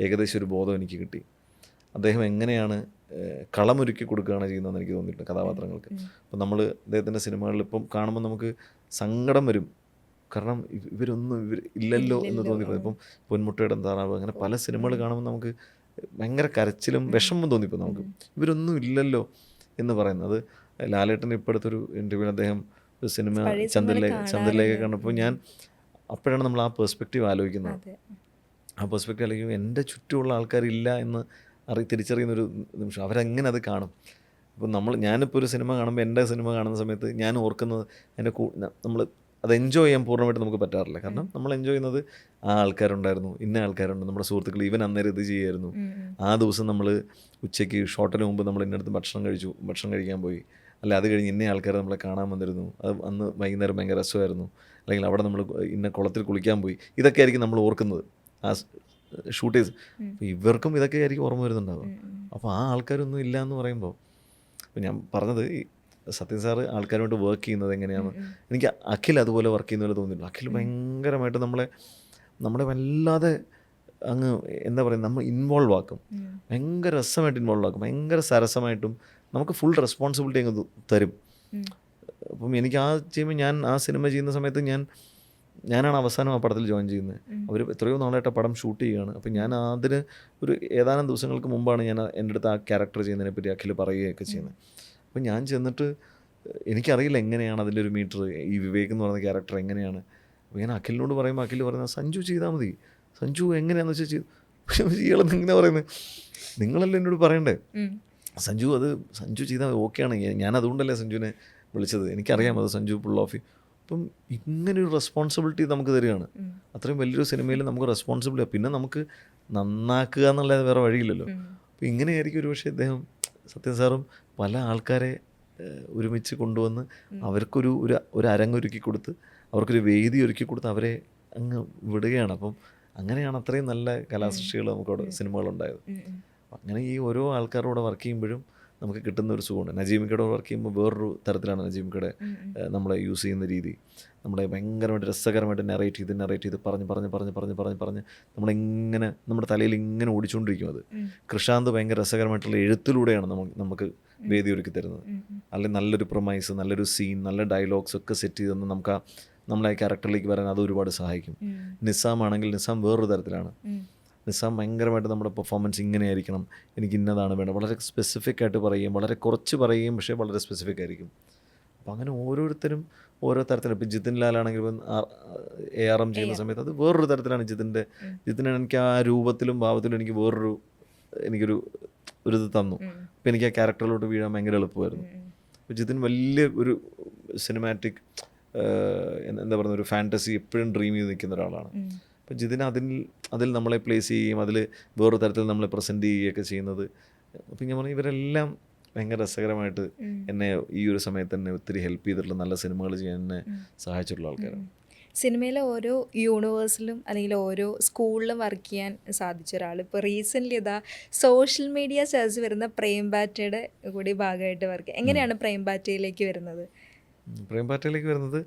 ഏകദേശം ഒരു ബോധം എനിക്ക് കിട്ടി. അദ്ദേഹം എങ്ങനെയാണ് കളമൊരുക്കി കൊടുക്കുകയാണ് ചെയ്യുന്നതെന്ന് എനിക്ക് തോന്നിയിട്ടുണ്ട് കഥാപാത്രങ്ങൾക്ക്. അപ്പം നമ്മൾ അദ്ദേഹത്തിൻ്റെ സിനിമകളിൽ ഇപ്പം കാണുമ്പോൾ നമുക്ക് സങ്കടം വരും. കാരണം ഇവരൊന്നും ഇല്ലല്ലോ എന്ന് തോന്നിപ്പോയി. ഇപ്പം പൊന്മുട്ടയുടെ താറാവ്, അങ്ങനെ പല സിനിമകൾ കാണുമ്പോൾ നമുക്ക് ഭയങ്കര കരച്ചിലും വിഷമം തോന്നിപ്പോൾ നമുക്ക്, ഇവരൊന്നും ഇല്ലല്ലോ എന്ന് പറയുന്നത്. ലാലേട്ടൻ ഇപ്പോൾ അടുത്തൊരു ഇൻ്റർവ്യൂവിൽ അദ്ദേഹം ഒരു സിനിമ ചന്ദ്രലേഖ കണ്ടപ്പോൾ അപ്പോഴാണ് നമ്മൾ ആ പെർസ്പെക്റ്റീവ് ആലോചിക്കുന്നത്. ആ പെർസ്പെക്റ്റീവ് ആലോചിക്കുമ്പോൾ എൻ്റെ ചുറ്റുമുള്ള ആൾക്കാരില്ല എന്ന് തിരിച്ചറിയുന്നൊരു നിമിഷം. അവരെങ്ങനെ അത് കാണും? ഇപ്പം ഞാനിപ്പോൾ ഒരു സിനിമ കാണുമ്പോൾ, എൻ്റെ സിനിമ കാണുന്ന സമയത്ത് ഞാൻ ഓർക്കുന്നത് നമ്മൾ അത് എൻജോയ് ചെയ്യാൻ പൂർണ്ണമായിട്ട് നമുക്ക് പറ്റാറില്ല. കാരണം നമ്മൾ എൻജോയ് ചെയ്യുന്നത് ആ ആൾക്കാരുണ്ടായിരുന്നു, ഇന്ന ആൾക്കാരുണ്ട്, നമ്മുടെ സുഹൃത്തുക്കൾ ഈവൻ അന്നേരം ഇത് ചെയ്യുമായിരുന്നു. ആ ദിവസം നമ്മൾ ഉച്ചയ്ക്ക് ഷോട്ടിന് മുമ്പ് നമ്മൾ ഇന്നടുത്ത് ഭക്ഷണം കഴിക്കാൻ പോയി, അല്ല അത് കഴിഞ്ഞ് ഇന്ന ആൾക്കാർ നമ്മളെ കാണാൻ വന്നിരുന്നു, അത് അന്ന് വൈകുന്നേരം ഭയങ്കര രസമായിരുന്നു, അല്ലെങ്കിൽ അവിടെ നമ്മൾ ഇന്ന കുളത്തിൽ കുളിക്കാൻ പോയി. ഇതൊക്കെ ആയിരിക്കും നമ്മൾ ഓർക്കുന്നത് ആ ഷൂട്ടേഴ്സ്. ഇവർക്കും ഇതൊക്കെ ആയിരിക്കും ഓർമ്മ വരുന്നുണ്ടാവുക. അപ്പോൾ ആ ആൾക്കാരൊന്നും ഇല്ല എന്ന് പറയുമ്പോൾ, അപ്പോൾ ഞാൻ പറഞ്ഞത് ഈ സത്യൻ സാറ് ആൾക്കാരുമായിട്ട് വർക്ക് ചെയ്യുന്നത് എങ്ങനെയാണ്, എനിക്ക് അഖിൽ അതുപോലെ വർക്ക് ചെയ്യുന്ന പോലെ തോന്നിയിട്ടുണ്ട്. അഖിൽ ഭയങ്കരമായിട്ട് നമ്മളെ വല്ലാതെ അങ്ങ് എന്താ പറയുക, നമ്മൾ ഇൻവോൾവ് ആക്കും, ഭയങ്കര രസമായിട്ട് ഇൻവോൾവ് ആക്കും, ഭയങ്കര സരസമായിട്ടും നമുക്ക് ഫുൾ റെസ്പോൺസിബിലിറ്റി അങ്ങ് തരും. അപ്പം എനിക്ക് ഞാൻ ആ സിനിമ ചെയ്യുന്ന സമയത്ത് ഞാനാണ് അവസാനം ആ പടത്തിൽ ജോയിൻ ചെയ്യുന്നത്. അവർ എത്രയോ നാളായിട്ട് ആ പടം ഷൂട്ട് ചെയ്യുകയാണ്. അപ്പം ഞാൻ അതിന് ഒരു ഏതാനും ദിവസങ്ങൾക്ക് മുമ്പാണ് എൻ്റെ അടുത്ത് ആ ക്യാരക്ടർ ചെയ്യുന്നതിനെ പറ്റി അഖിൽ പറയുകയൊക്കെ ചെയ്യുന്നത്. അപ്പം ഞാൻ ചെന്നിട്ട് എനിക്കറിയില്ല എങ്ങനെയാണ് അതിൻ്റെ ഒരു മീറ്റർ, ഈ വിവേക് എന്ന് പറയുന്ന ക്യാരക്ടർ എങ്ങനെയാണ്. അപ്പോൾ ഞാൻ അഖിലിനോട് പറയുമ്പോൾ അഖിൽ പറയുന്നത്, സഞ്ജു ചെയ്താൽ മതി, സഞ്ജു എങ്ങനെയാണെന്ന് വെച്ചാൽ ചെയ്തു. പക്ഷേ ഇയാളെന്ന് ഇങ്ങനെ പറയുന്നത്, നിങ്ങളല്ലേ എന്നോട് പറയണ്ടേ, സഞ്ജു ചെയ്താൽ ഓക്കെയാണ്, ഞാൻ അതുകൊണ്ടല്ലേ സഞ്ജുവിനെ വിളിച്ചത്, എനിക്കറിയാം അത് സഞ്ജു പുൾ ഓഫ്. അപ്പം ഇങ്ങനൊരു റെസ്പോൺസിബിലിറ്റി നമുക്ക് തരികയാണ്. അത്രയും വലിയൊരു സിനിമയിൽ നമുക്ക് റെസ്പോൺസിബിലിറ്റി, പിന്നെ നമുക്ക് നന്നാക്കുക എന്നുള്ളത് വേറെ വഴിയില്ലല്ലോ. അപ്പോൾ ഇങ്ങനെയായിരിക്കും ഒരു പക്ഷേ അദ്ദേഹം സത്യൻ സാറും പല ആൾക്കാരെ ഒരുമിച്ച് കൊണ്ടുവന്ന് അവർക്കൊരു അരങ്ങൊരുക്കി കൊടുത്ത്, അവർക്കൊരു വേദി ഒരുക്കി കൊടുത്ത് അവരെ അങ്ങ് വിടുകയാണ്. അപ്പം അങ്ങനെയാണ് അത്രയും നല്ല കലാസൃഷ്ടികൾ നമുക്കവിടെ സിനിമകളുണ്ടായത്. അങ്ങനെ ഈ ഓരോ ആൾക്കാരോടെ വർക്ക് ചെയ്യുമ്പോഴും നമുക്ക് കിട്ടുന്ന ഒരു സുഖമുണ്ട്. നജീമിക്കയുടെ വർക്ക് ചെയ്യുമ്പോൾ വേറൊരു തരത്തിലാണ് നജീമിക്കയുടെ നമ്മളെ യൂസ് ചെയ്യുന്ന രീതി. നമ്മളെ ഭയങ്കരമായിട്ട് രസകരമായിട്ട് നെറേറ്റ് ചെയ്ത് പറഞ്ഞ് നമ്മളിങ്ങനെ നമ്മുടെ തലയിൽ ഇങ്ങനെ ഓടിച്ചുകൊണ്ടിരിക്കും. അത് കൃഷാന്ത് ഭയങ്കര രസകരമായിട്ടുള്ള എഴുത്തിലൂടെയാണ് നമുക്ക് വേദി ഒരുക്കി തരുന്നത്. അല്ലെങ്കിൽ നല്ലൊരു പ്രൊമൈസ്, നല്ലൊരു സീൻ, നല്ല ഡയലോഗ്സ് ഒക്കെ സെറ്റ് ചെയ്ത് തന്ന് നമ്മളെ ക്യാരക്ടറിലേക്ക് വരാൻ അത് ഒരുപാട് സഹായിക്കും. നിസാം ആണെങ്കിൽ നിസാം വേറൊരു തരത്തിലാണ്. നിസാം ഭയങ്കരമായിട്ട് നമ്മുടെ പെർഫോമൻസ് ഇങ്ങനെയായിരിക്കണം, എനിക്ക് ഇന്നതാണ് വേണ്ടത്, വളരെ സ്പെസിഫിക് ആയിട്ട് പറയുകയും വളരെ കുറച്ച് പറയുകയും പക്ഷേ വളരെ സ്പെസിഫിക് ആയിരിക്കും. അപ്പോൾ അങ്ങനെ ഓരോരുത്തരും ഓരോ തരത്തിലും. ഇപ്പം ജിതിൻ ലാലാണെങ്കിൽ ഇപ്പം ARM ചെയ്യുന്ന സമയത്ത് അത് വേറൊരു തരത്തിലാണ് ജിതിനാണ് എനിക്ക് ആ രൂപത്തിലും ഭാവത്തിലും എനിക്ക് എനിക്കൊരു ഇത് തന്നു. അപ്പോൾ എനിക്ക് ആ ക്യാരക്ടറിലോട്ട് വീഴാൻ ഭയങ്കര എളുപ്പമായിരുന്നു. അപ്പോൾ ജിതിൻ വലിയ ഒരു സിനിമാറ്റിക് എന്താ പറയുക ഒരു ഫാൻറ്റസി എപ്പോഴും ഡ്രീം ചെയ്ത് നിൽക്കുന്ന ഒരാളാണ്. അപ്പോൾ ജിതിൻ അതിൽ നമ്മളെ പ്ലേസ് ചെയ്യുകയും അതിൽ വേറൊരു തരത്തിൽ നമ്മളെ പ്രസൻറ്റ് ചെയ്യുകയൊക്കെ ചെയ്യുന്നത്. അപ്പം ഞാൻ പറഞ്ഞു ഇവരെല്ലാം ഭയങ്കര രസകരമായിട്ട് എന്നെ ഈ ഒരു സമയത്ത് തന്നെ ഒത്തിരി ഹെൽപ്പ് ചെയ്തിട്ടുള്ള നല്ല സിനിമകൾ ചെയ്യാൻ എന്നെ സഹായിച്ചിട്ടുള്ള ആൾക്കാരാണ്. സിനിമയിലെ ഓരോ യൂണിവേഴ്സിലും അല്ലെങ്കിൽ ഓരോ സ്കൂളിലും വർക്ക് ചെയ്യാൻ സാധിച്ച ഒരാൾ ഇപ്പോൾ റീസെൻ്റ്ലി ഇതാ സോഷ്യൽ മീഡിയ സെർച്ച് വരുന്ന പ്രേംബാറ്റയുടെ കൂടി ഭാഗമായിട്ട് വർക്ക്. എങ്ങനെയാണ് പ്രേംബാറ്റയിലേക്ക് വരുന്നത്? പ്രേംബാറ്റയിലേക്ക് വരുന്നത്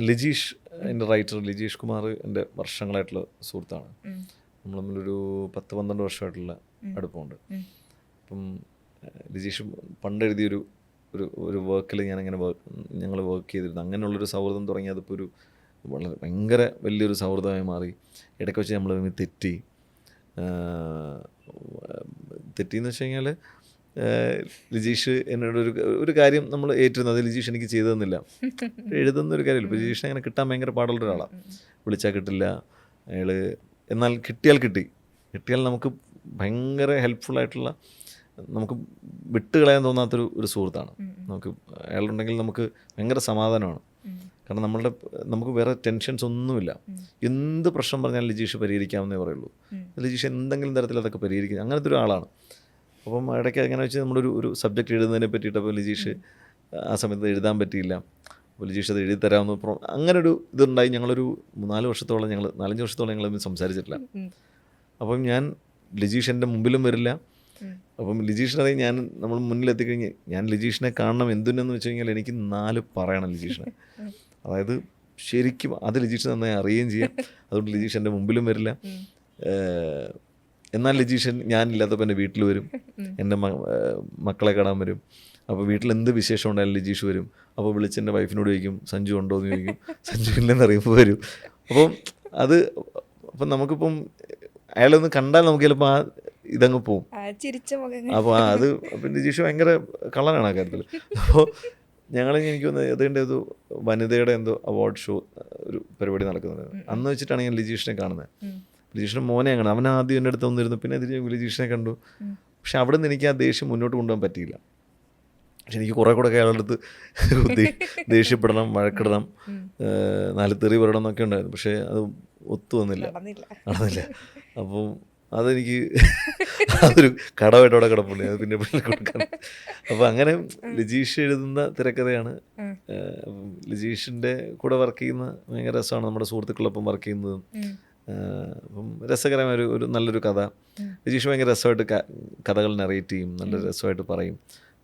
ലിജീഷ്, എൻ്റെ റൈറ്റർ ലിജീഷ് കുമാർ എൻ്റെ വർഷങ്ങളായിട്ടുള്ള സുഹൃത്താണ്. നമ്മൾ തമ്മിലൊരു 10-12 വർഷമായിട്ടുള്ള അടുപ്പമുണ്ട്. അപ്പം ലിജീഷ് പണ്ട് എഴുതിയൊരു ഒരു വർക്കിൽ ഞങ്ങൾ വർക്ക് ചെയ്തിരുന്നു. അങ്ങനെയുള്ളൊരു സൗഹൃദം തുടങ്ങി അതിപ്പോൾ ഒരു വളരെ ഭയങ്കര വലിയൊരു സൗഹൃദമായി മാറി. ഇടയ്ക്ക് വെച്ച് നമ്മൾ തെറ്റിയെന്ന് വെച്ച് കഴിഞ്ഞാൽ ലിജീഷ് എന്നോട് ഒരു കാര്യം നമ്മൾ ഏറ്റിരുന്നത് ലിജീഷ് എനിക്ക് ചെയ്തു തന്നില്ല. എഴുതുന്നൊരു കാര്യമില്ല. ഇപ്പോൾ ലിജീഷിനെ അങ്ങനെ കിട്ടാൻ ഭയങ്കര പാടുള്ള ഒരാളാണ്. വിളിച്ചാൽ കിട്ടില്ല അയാൾ. എന്നാൽ കിട്ടിയാൽ നമുക്ക് ഭയങ്കര ഹെൽപ്ഫുള്ളായിട്ടുള്ള, നമുക്ക് വിട്ടുകളയാൻ തോന്നാത്തൊരു സുഹൃത്താണ്. അയാളുണ്ടെങ്കിൽ നമുക്ക് ഭയങ്കര സമാധാനമാണ്. കാരണം നമുക്ക് വേറെ ടെൻഷൻസ് ഒന്നുമില്ല. എന്ത് പ്രശ്നം പറഞ്ഞാലും ലിജീഷ് പരിഹരിക്കാമെന്നേ പറയുള്ളൂ. ലിജീഷ് എന്തെങ്കിലും തരത്തിൽ അതൊക്കെ പരിഹരിക്കും. അങ്ങനത്തെ ഒരാളാണ്. അപ്പം ഇടയ്ക്ക് എങ്ങനെ വെച്ചാൽ നമ്മളൊരു സബ്ജക്റ്റ് എഴുതുന്നതിനെ പറ്റിയിട്ടപ്പോൾ ലിജീഷ് ആ സമയത്ത് എഴുതാൻ പറ്റിയില്ല. അപ്പോൾ ലിജീഷ് അത് എഴുതി തരാമെന്ന് അങ്ങനൊരു ഇതുണ്ടായി. ഞങ്ങളൊരു 4 വർഷത്തോളം 4-5 വർഷത്തോളം ഞങ്ങൾ സംസാരിച്ചിട്ടില്ല. അപ്പം ലിജീഷ് എൻ്റെ മുമ്പിലും വരില്ല. അപ്പം ലിജീഷിനെ നമ്മൾ മുന്നിലെത്തിക്കഴിഞ്ഞ് ഞാൻ ലിജീഷിനെ കാണണം. എന്തിനെന്ന് വെച്ച് കഴിഞ്ഞാൽ എനിക്ക് 4 പറയണം ലിജീഷിനെ. അതായത് ശരിക്കും അത് ലിജീഷ് നന്നായി അറിയുകയും ചെയ്യാം. അതുകൊണ്ട് ലിജീഷ് എൻ്റെ മുമ്പിലും വരില്ല. എന്നാൽ ലിജീഷൻ ഞാനില്ലാത്തപ്പോൾ എൻ്റെ വീട്ടിൽ വരും. എൻ്റെ മക്കളെ കാണാൻ വരും. അപ്പോൾ വീട്ടിൽ എന്ത് വിശേഷം ഉണ്ടായാലും ലിജീഷ് വരും. അപ്പോൾ വിളിച്ച് എൻ്റെ വൈഫിനോട് ചോദിക്കും സഞ്ജു ഉണ്ടോ എന്ന് ചോദിക്കും. സഞ്ജു ഇല്ലെന്ന് അറിയുമ്പോൾ വരും. അപ്പം നമുക്കിപ്പം അയാളൊന്ന് കണ്ടാൽ നമുക്ക് ചിലപ്പോൾ ആ ഇതങ്ങ് പോവും. അപ്പോൾ അപ്പം ലിജീഷ് ഭയങ്കര കള്ളനാണ് ആ കാര്യത്തിൽ. അപ്പോൾ എനിക്ക് അതിൻ്റെ ഒരു വനിതയുടെ എന്തോ അവാർഡ് ഷോ ഒരു പരിപാടി നടക്കുന്നത്. അന്ന് വെച്ചിട്ടാണ് ഞാൻ ലിജീഷിനെ കാണുന്നത്. ലിജീഷിൻ്റെ മോനെ അങ്ങനെ അവൻ ആദ്യം എൻ്റെ അടുത്ത് വന്നിരുന്നു. പിന്നെ ലിജീഷിനെ കണ്ടു. പക്ഷെ അവിടെ നിന്ന് എനിക്ക് ആ ദേഷ്യം മുന്നോട്ട് കൊണ്ടുപോകാൻ പറ്റിയില്ല. പക്ഷെ എനിക്ക് കുറേ കൂടെ അയാളുടെ അടുത്ത് ദേഷ്യപ്പെടണം, വഴക്കിടണം, 4 തെറി പറയണം എന്നൊക്കെ ഉണ്ടായിരുന്നു. പക്ഷേ അത് ഒത്തു നടന്നില്ല. അപ്പം അതെനിക്ക് അതൊരു കടമായിട്ട് അവിടെ കിടപ്പുണ്ട്. അത് പിന്നെ കൊടുക്കാൻ. അപ്പോൾ അങ്ങനെ ലിജീഷ് എഴുതുന്ന തിരക്കഥയാണ്. ലിജീഷിൻ്റെ കൂടെ വർക്ക് ചെയ്യുന്ന ഭയങ്കര രസമാണ്. നമ്മുടെ സുഹൃത്തുക്കളൊപ്പം വർക്ക് ചെയ്യുന്നതും അപ്പം രസകരമായ ഒരു നല്ലൊരു കഥ. ലിജീഷ് ഭയങ്കര രസമായിട്ട് കഥകൾ നറേറ്റ് ചെയ്യും, നല്ല രസമായിട്ട് പറയും.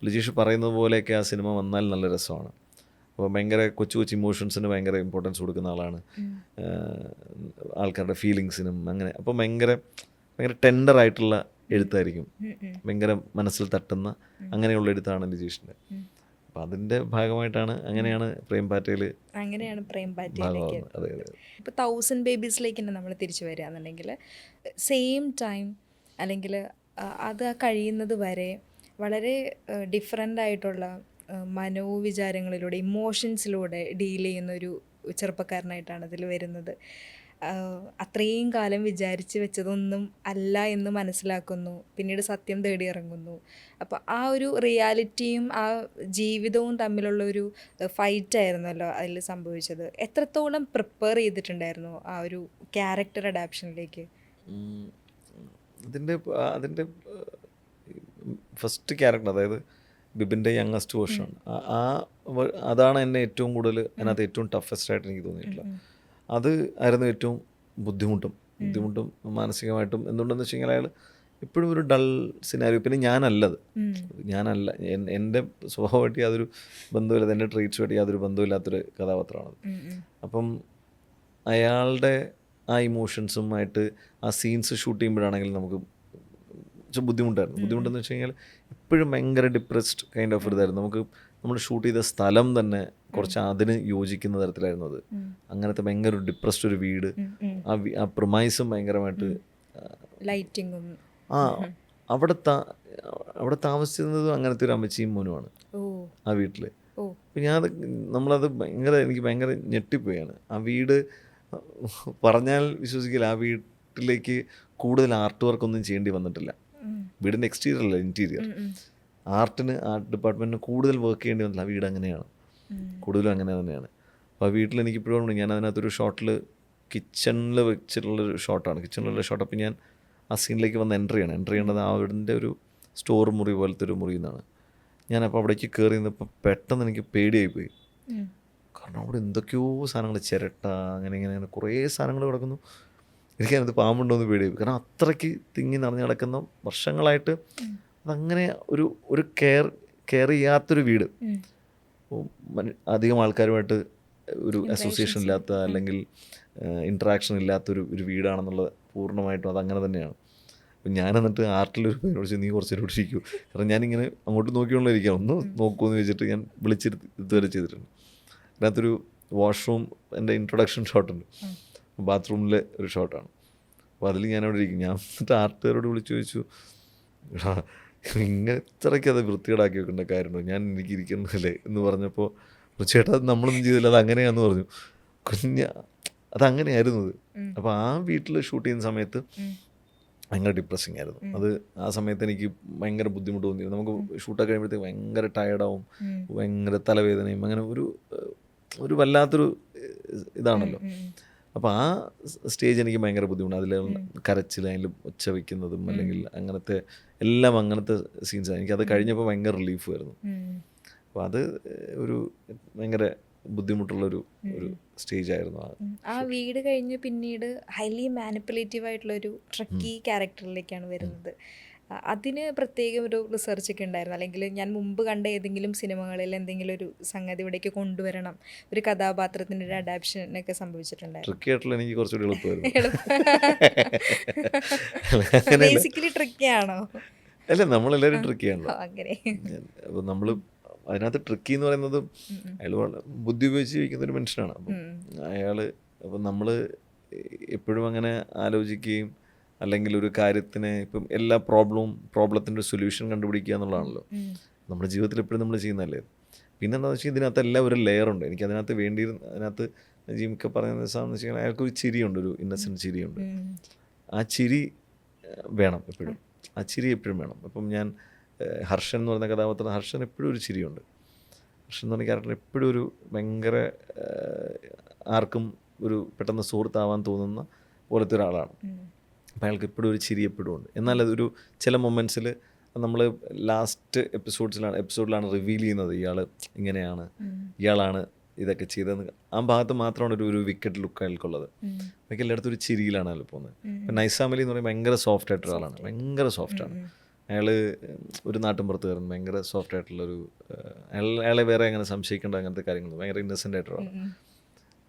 ലിജീഷ് പറയുന്നത് പോലെയൊക്കെ ആ സിനിമ വന്നാൽ നല്ല രസമാണ്. അപ്പോൾ ഭയങ്കര കൊച്ചു ഇമോഷൻസിന് ഭയങ്കര ഇമ്പോർട്ടൻസ് കൊടുക്കുന്ന ആളാണ്, ആൾക്കാരുടെ ഫീലിങ്സിനും അങ്ങനെ. അപ്പം ഭയങ്കര ടെൻഡറായിട്ടുള്ള എഴുത്തായിരിക്കും, ഭയങ്കര മനസ്സിൽ തട്ടുന്ന അങ്ങനെയുള്ള എഴുത്താണ് ലിജീഷിൻ്റെ. അപ്പം അതിൻ്റെ ഭാഗമായിട്ടാണ് അങ്ങനെയാണ് പ്രേംബാറ്റയിലേക്ക്. ഇപ്പോൾ 1000 ബേബീസിലേക്ക് തന്നെ നമ്മൾ തിരിച്ചു വരികയാണെന്നുണ്ടെങ്കിൽ സെയിം ടൈം അല്ലെങ്കിൽ അത് കഴിയുന്നത് വരെ വളരെ ഡിഫറെൻ്റ് ആയിട്ടുള്ള മനോവിചാരങ്ങളിലൂടെ ഇമോഷൻസിലൂടെ ഡീൽ ചെയ്യുന്നൊരു ചെറുപ്പക്കാരനായിട്ടാണ് അതിൽ വരുന്നത്. അത്രയും കാലം വിചാരിച്ച് വെച്ചതൊന്നും അല്ല എന്ന് മനസ്സിലാക്കുന്നു, പിന്നീട് സത്യം തേടി ഇറങ്ങുന്നു. അപ്പോൾ ആ ഒരു റിയാലിറ്റിയും ആ ജീവിതവും തമ്മിലുള്ളൊരു ഫൈറ്റായിരുന്നല്ലോ അതിൽ സംഭവിച്ചത്. എത്രത്തോളം പ്രിപ്പയർ ചെയ്തിട്ടുണ്ടായിരുന്നു ആ ഒരു ക്യാരക്ടർ അഡാപ്ഷനിലേക്ക്? അതിൻ്റെ ഫസ്റ്റ് ക്യാരക്ടർ, അതായത് ബിബിൻ്റെ യങ്ങസ്റ്റ് വേർഷൻ, അതാണ് എന്നെ ഏറ്റവും കൂടുതൽ അതിനകത്ത് ഏറ്റവും ടഫസ്റ്റ് ആയിട്ട് എനിക്ക് തോന്നിയിട്ടുള്ളത്. അത് ആയിരുന്നു ഏറ്റവും ബുദ്ധിമുട്ടും മാനസികമായിട്ടും. എന്തുകൊണ്ടെന്ന് വെച്ച് കഴിഞ്ഞാൽ അയാൾ ഇപ്പോഴും ഒരു ഡൾ സിനാരിയോ. പിന്നെ ഞാനല്ല എൻ്റെ സ്വഭാവമായിട്ട് യാതൊരു ബന്ധമില്ലാത്ത, എൻ്റെ ട്രീറ്റ്സുമായിട്ട് യാതൊരു ബന്ധമില്ലാത്തൊരു കഥാപാത്രമാണത്. അപ്പം അയാളുടെ ആ ഇമോഷൻസുമായിട്ട് ആ സീൻസ് ഷൂട്ട് ചെയ്യുമ്പോഴാണെങ്കിൽ നമുക്ക് ബുദ്ധിമുട്ടെന്ന് വെച്ച് കഴിഞ്ഞാൽ ഇപ്പോഴും ഭയങ്കര ഡിപ്രസ്ഡ് കൈൻഡ് ഓഫ് ഇതായിരുന്നു. നമ്മൾ ഷൂട്ട് ചെയ്ത സ്ഥലം തന്നെ കുറച്ച് അതിന് യോജിക്കുന്ന തരത്തിലായിരുന്നു അത്. അങ്ങനത്തെ ഭയങ്കര ഒരു ഡിപ്രസ്ഡ് ഒരു വീട്, ആ പ്രൊമൈസും ഭയങ്കരമായിട്ട് ലൈറ്റിങ്ങും അവിടെ താമസിച്ചിരുന്നതും അങ്ങനത്തെ ഒരു അമ്മച്ചിയും മോനുമാണ് ആ വീട്ടിൽ. അപ്പോൾ നമ്മളത് എനിക്ക് ഭയങ്കര ഞെട്ടിപ്പോയാണ്. ആ വീട് പറഞ്ഞാൽ വിശ്വസിക്കില്ല, ആ വീട്ടിലേക്ക് കൂടുതൽ ആർട്ട് വർക്കൊന്നും ചെയ്യേണ്ടി വന്നിട്ടില്ല. വീടിൻ്റെ എക്സ്റ്റീരിയർ അല്ല, ഇൻറ്റീരിയർ. ആർട്ട് ഡിപ്പാർട്ട്മെൻറ്റിന് കൂടുതൽ വർക്ക് ചെയ്യേണ്ടി വന്നില്ല. ആ വീട് അങ്ങനെയാണ്, കൂടുതലും അങ്ങനെ തന്നെയാണ്. അപ്പോൾ ആ വീട്ടിൽ എനിക്കിപ്പോഴും ഞാൻ അതിനകത്തൊരു ഷോട്ടിൽ കിച്ചണിൽ വെച്ചിട്ടുള്ളൊരു ഷോട്ടാണ്, കിച്ചണിലുള്ള ഷോട്ട്. അപ്പോൾ ഞാൻ ആ സീനിലേക്ക് വന്ന് എൻ്റർ ചെയ്യേണ്ടത് ആ വീടിൻ്റെ ഒരു സ്റ്റോർ മുറി പോലത്തെ ഒരു മുറിയിൽ നിന്നാണ്. ഞാനപ്പോൾ അവിടേക്ക് കയറി നിന്നപ്പോൾ പെട്ടെന്ന് എനിക്ക് പേടിയായിപ്പോയി. കാരണം അവിടെ എന്തൊക്കെയോ സാധനങ്ങൾ, ചിരട്ട, അങ്ങനെ കുറേ സാധനങ്ങൾ കിടക്കുന്നു. എനിക്കതിനകത്ത് പാമ്പുണ്ടോയെന്ന് പേടിയായി. കാരണം അത്രയ്ക്ക് തിങ്ങി നിറഞ്ഞ് കിടക്കുന്ന, വർഷങ്ങളായിട്ട് അതങ്ങനെ ഒരു കെയർ ചെയ്യാത്തൊരു വീട്, അധികം ആൾക്കാരുമായിട്ട് ഒരു അസോസിയേഷൻ ഇല്ലാത്ത അല്ലെങ്കിൽ ഇൻട്രാക്ഷൻ ഇല്ലാത്തൊരു വീടാണെന്നുള്ളത് പൂർണ്ണമായിട്ടും അതങ്ങനെ തന്നെയാണ്. അപ്പം ഞാൻ എന്നിട്ട് ആർട്ടിലൊരു പേരോട് ചോദിച്ചു, നീ കുറച്ചേരം ഇരിക്കൂ, കാരണം ഞാനിങ്ങനെ അങ്ങോട്ട് നോക്കിക്കൊണ്ടിരിക്കുകയാണ്, ഒന്ന് നോക്കുമെന്ന് വെച്ചിട്ട് ഞാൻ വിളിച്ചിരുത്തി ഇതുവരെ ചെയ്തിട്ടുണ്ട്. അതിനകത്തൊരു വാഷ്റൂം, എൻ്റെ ഇൻട്രൊഡക്ഷൻ ഷോട്ടുണ്ട്, ബാത്റൂമിലെ ഒരു ഷോട്ടാണ്. അപ്പോൾ അതിൽ ഞാനവിടെ ഇരിക്കും. ഞാൻ എന്നിട്ട് ആർട്ടുകാരോട് വിളിച്ചു ചോദിച്ചു, ഇങ്ങനെ ഇത്രയ്ക്ക് അത് വൃത്തികേടാക്കി വെക്കേണ്ട കാര്യമുണ്ടോ, എനിക്ക് ഇരിക്കുന്നതല്ലേ എന്ന് പറഞ്ഞപ്പോൾ, ചേട്ടാ അത് നമ്മളൊന്നും ചെയ്തില്ല, അത് അങ്ങനെയാണെന്ന് പറഞ്ഞു. അതങ്ങനെയായിരുന്നു അത്. അപ്പോൾ ആ വീട്ടിൽ ഷൂട്ട് ചെയ്യുന്ന സമയത്ത് ഭയങ്കര ഡിപ്രസിങ് ആയിരുന്നു അത്. ആ സമയത്ത് എനിക്ക് ഭയങ്കര ബുദ്ധിമുട്ട് തോന്നി. നമുക്ക് ഷൂട്ടൊക്കെ കഴിയുമ്പോഴത്തേക്ക് ഭയങ്കര ടയർഡാവും, ഭയങ്കര തലവേദനയും, അങ്ങനെ ഒരു വല്ലാത്തൊരു ഇതാണല്ലോ. അപ്പോൾ ആ സ്റ്റേജ് എനിക്ക് ഭയങ്കര ബുദ്ധിമുട്ടാണ്. അതിൽ കരച്ചിൽ, അതിൽ ഒച്ച വയ്ക്കുന്നതും അല്ലെങ്കിൽ അങ്ങനത്തെ എല്ലാം, അങ്ങനത്തെ സീൻസാണ്. എനിക്കത് കഴിഞ്ഞപ്പോൾ ഭയങ്കര റിലീഫ് ആയിരുന്നു. അപ്പോൾ അത് ഭയങ്കര ബുദ്ധിമുട്ടുള്ളൊരു സ്റ്റേജ് ആയിരുന്നു. ആ വീട് കഴിഞ്ഞ് പിന്നീട് ഹൈലി മാനിപ്പുലേറ്റീവ് ആയിട്ടുള്ളൊരു ട്രക്കി ക്യാരക്ടറിലേക്കാണ് വരുന്നത്. അതിന് പ്രത്യേകം ഒരു റിസർച്ച് ഒക്കെ ഉണ്ടായിരുന്നു, അല്ലെങ്കിൽ ഞാൻ മുമ്പ് കണ്ട ഏതെങ്കിലും സിനിമകളിൽ എന്തെങ്കിലും ഒരു സംഗതി ഇവിടേക്ക് കൊണ്ടുവരണം, ഒരു കഥാപാത്രത്തിൻ്റെ ഒരു അഡാപ്ഷനൊക്കെ സംഭവിച്ചിട്ടുണ്ടായിരുന്നു? ട്രിക്കി ആയിട്ടുള്ള എനിക്ക് കുറച്ചുകൂടി എളുപ്പമായിരുന്നു. ബേസിക്കലി ട്രിക്കിയാണോ? അല്ല, നമ്മളെല്ലാവരും ട്രിക്കിയാണല്ലോ. അങ്ങനെ അപ്പോൾ നമ്മൾ അതിനകത്ത് ട്രിക്കി എന്ന് പറയുന്നത് അയാൾ ബുദ്ധി ഉപയോഗിച്ച് ജീവിക്കുന്ന ഒരു മനുഷ്യനാണ്. അപ്പം നമ്മൾ എപ്പോഴും അങ്ങനെ ആലോചിക്കുകയും അല്ലെങ്കിൽ ഒരു കാര്യത്തിന് ഇപ്പം എല്ലാ പ്രോബ്ലത്തിൻ്റെ ഒരു സൊല്യൂഷൻ കണ്ടുപിടിക്കുക എന്നുള്ളതാണല്ലോ നമ്മുടെ ജീവിതത്തിൽ എപ്പോഴും നമ്മൾ ചെയ്യുന്നതല്ലേ. പിന്നെന്താണെന്ന് വെച്ചാൽ ഇതിനകത്ത് എല്ലാം ഒരു ലെയറുണ്ട്. എനിക്ക് അതിനകത്ത് അതിനകത്ത് ജിമിക്ക പറയുന്ന സാധനം വെച്ച് കഴിഞ്ഞാൽ അയാൾക്കൊരു ചിരിയുണ്ട്, ഒരു ഇന്നസെൻറ്റ് ചിരിയുണ്ട്. ആ ചിരി വേണം എപ്പോഴും, ആ ചിരി എപ്പോഴും വേണം. അപ്പം ഞാൻ ഹർഷൻ എന്ന് പറയുന്ന കഥാപാത്രം, ഹർഷൻ എപ്പോഴും ഒരു ചിരിയുണ്ട്. ഹർഷൻ എന്ന് പറഞ്ഞ ക്യാരക്ടർ എപ്പോഴും ഒരു ഭയങ്കര ആർക്കും ഒരു പെട്ടെന്ന് സുഹൃത്താവാൻ തോന്നുന്ന പോലത്തെ ഒരാളാണ്. അപ്പം അയാൾക്ക് എപ്പോഴും ഒരു ചിരി എപ്പോഴും ഉണ്ട്. എന്നാൽ അതൊരു ചില മൊമെൻറ്റ്സിൽ നമ്മൾ ലാസ്റ്റ് എപ്പിസോഡിലാണ് റിവീൽ ചെയ്യുന്നത്, ഇങ്ങനെയാണ്, ഇയാളാണ് ഇതൊക്കെ ചെയ്തതെന്ന്. ആ ഭാഗത്ത് മാത്രമാണ് ഒരു വിക്കറ്റ് ലുക്ക് അയാൾക്കുള്ളത്. ബാക്കി എല്ലായിടത്തും ഒരു ചിരിയിലാണ് അയാൾ പോകുന്നത്. ഇപ്പം നൈസാമലി എന്ന് പറയുമ്പോൾ ഭയങ്കര സോഫ്റ്റ് ആയിട്ടൊരു ആളാണ്, ഭയങ്കര സോഫ്റ്റാണ് അയാൾ. ഒരു നാട്ടിൻപുറത്തുകാരൻ, ഭയങ്കര സോഫ്റ്റ് ആയിട്ടുള്ളൊരു, അയാളെ വേറെ അങ്ങനെ സംശയിക്കേണ്ട അങ്ങനത്തെ കാര്യങ്ങൾ, ഭയങ്കര ഇന്നസെൻ്റ് ആയിട്ടാണ്.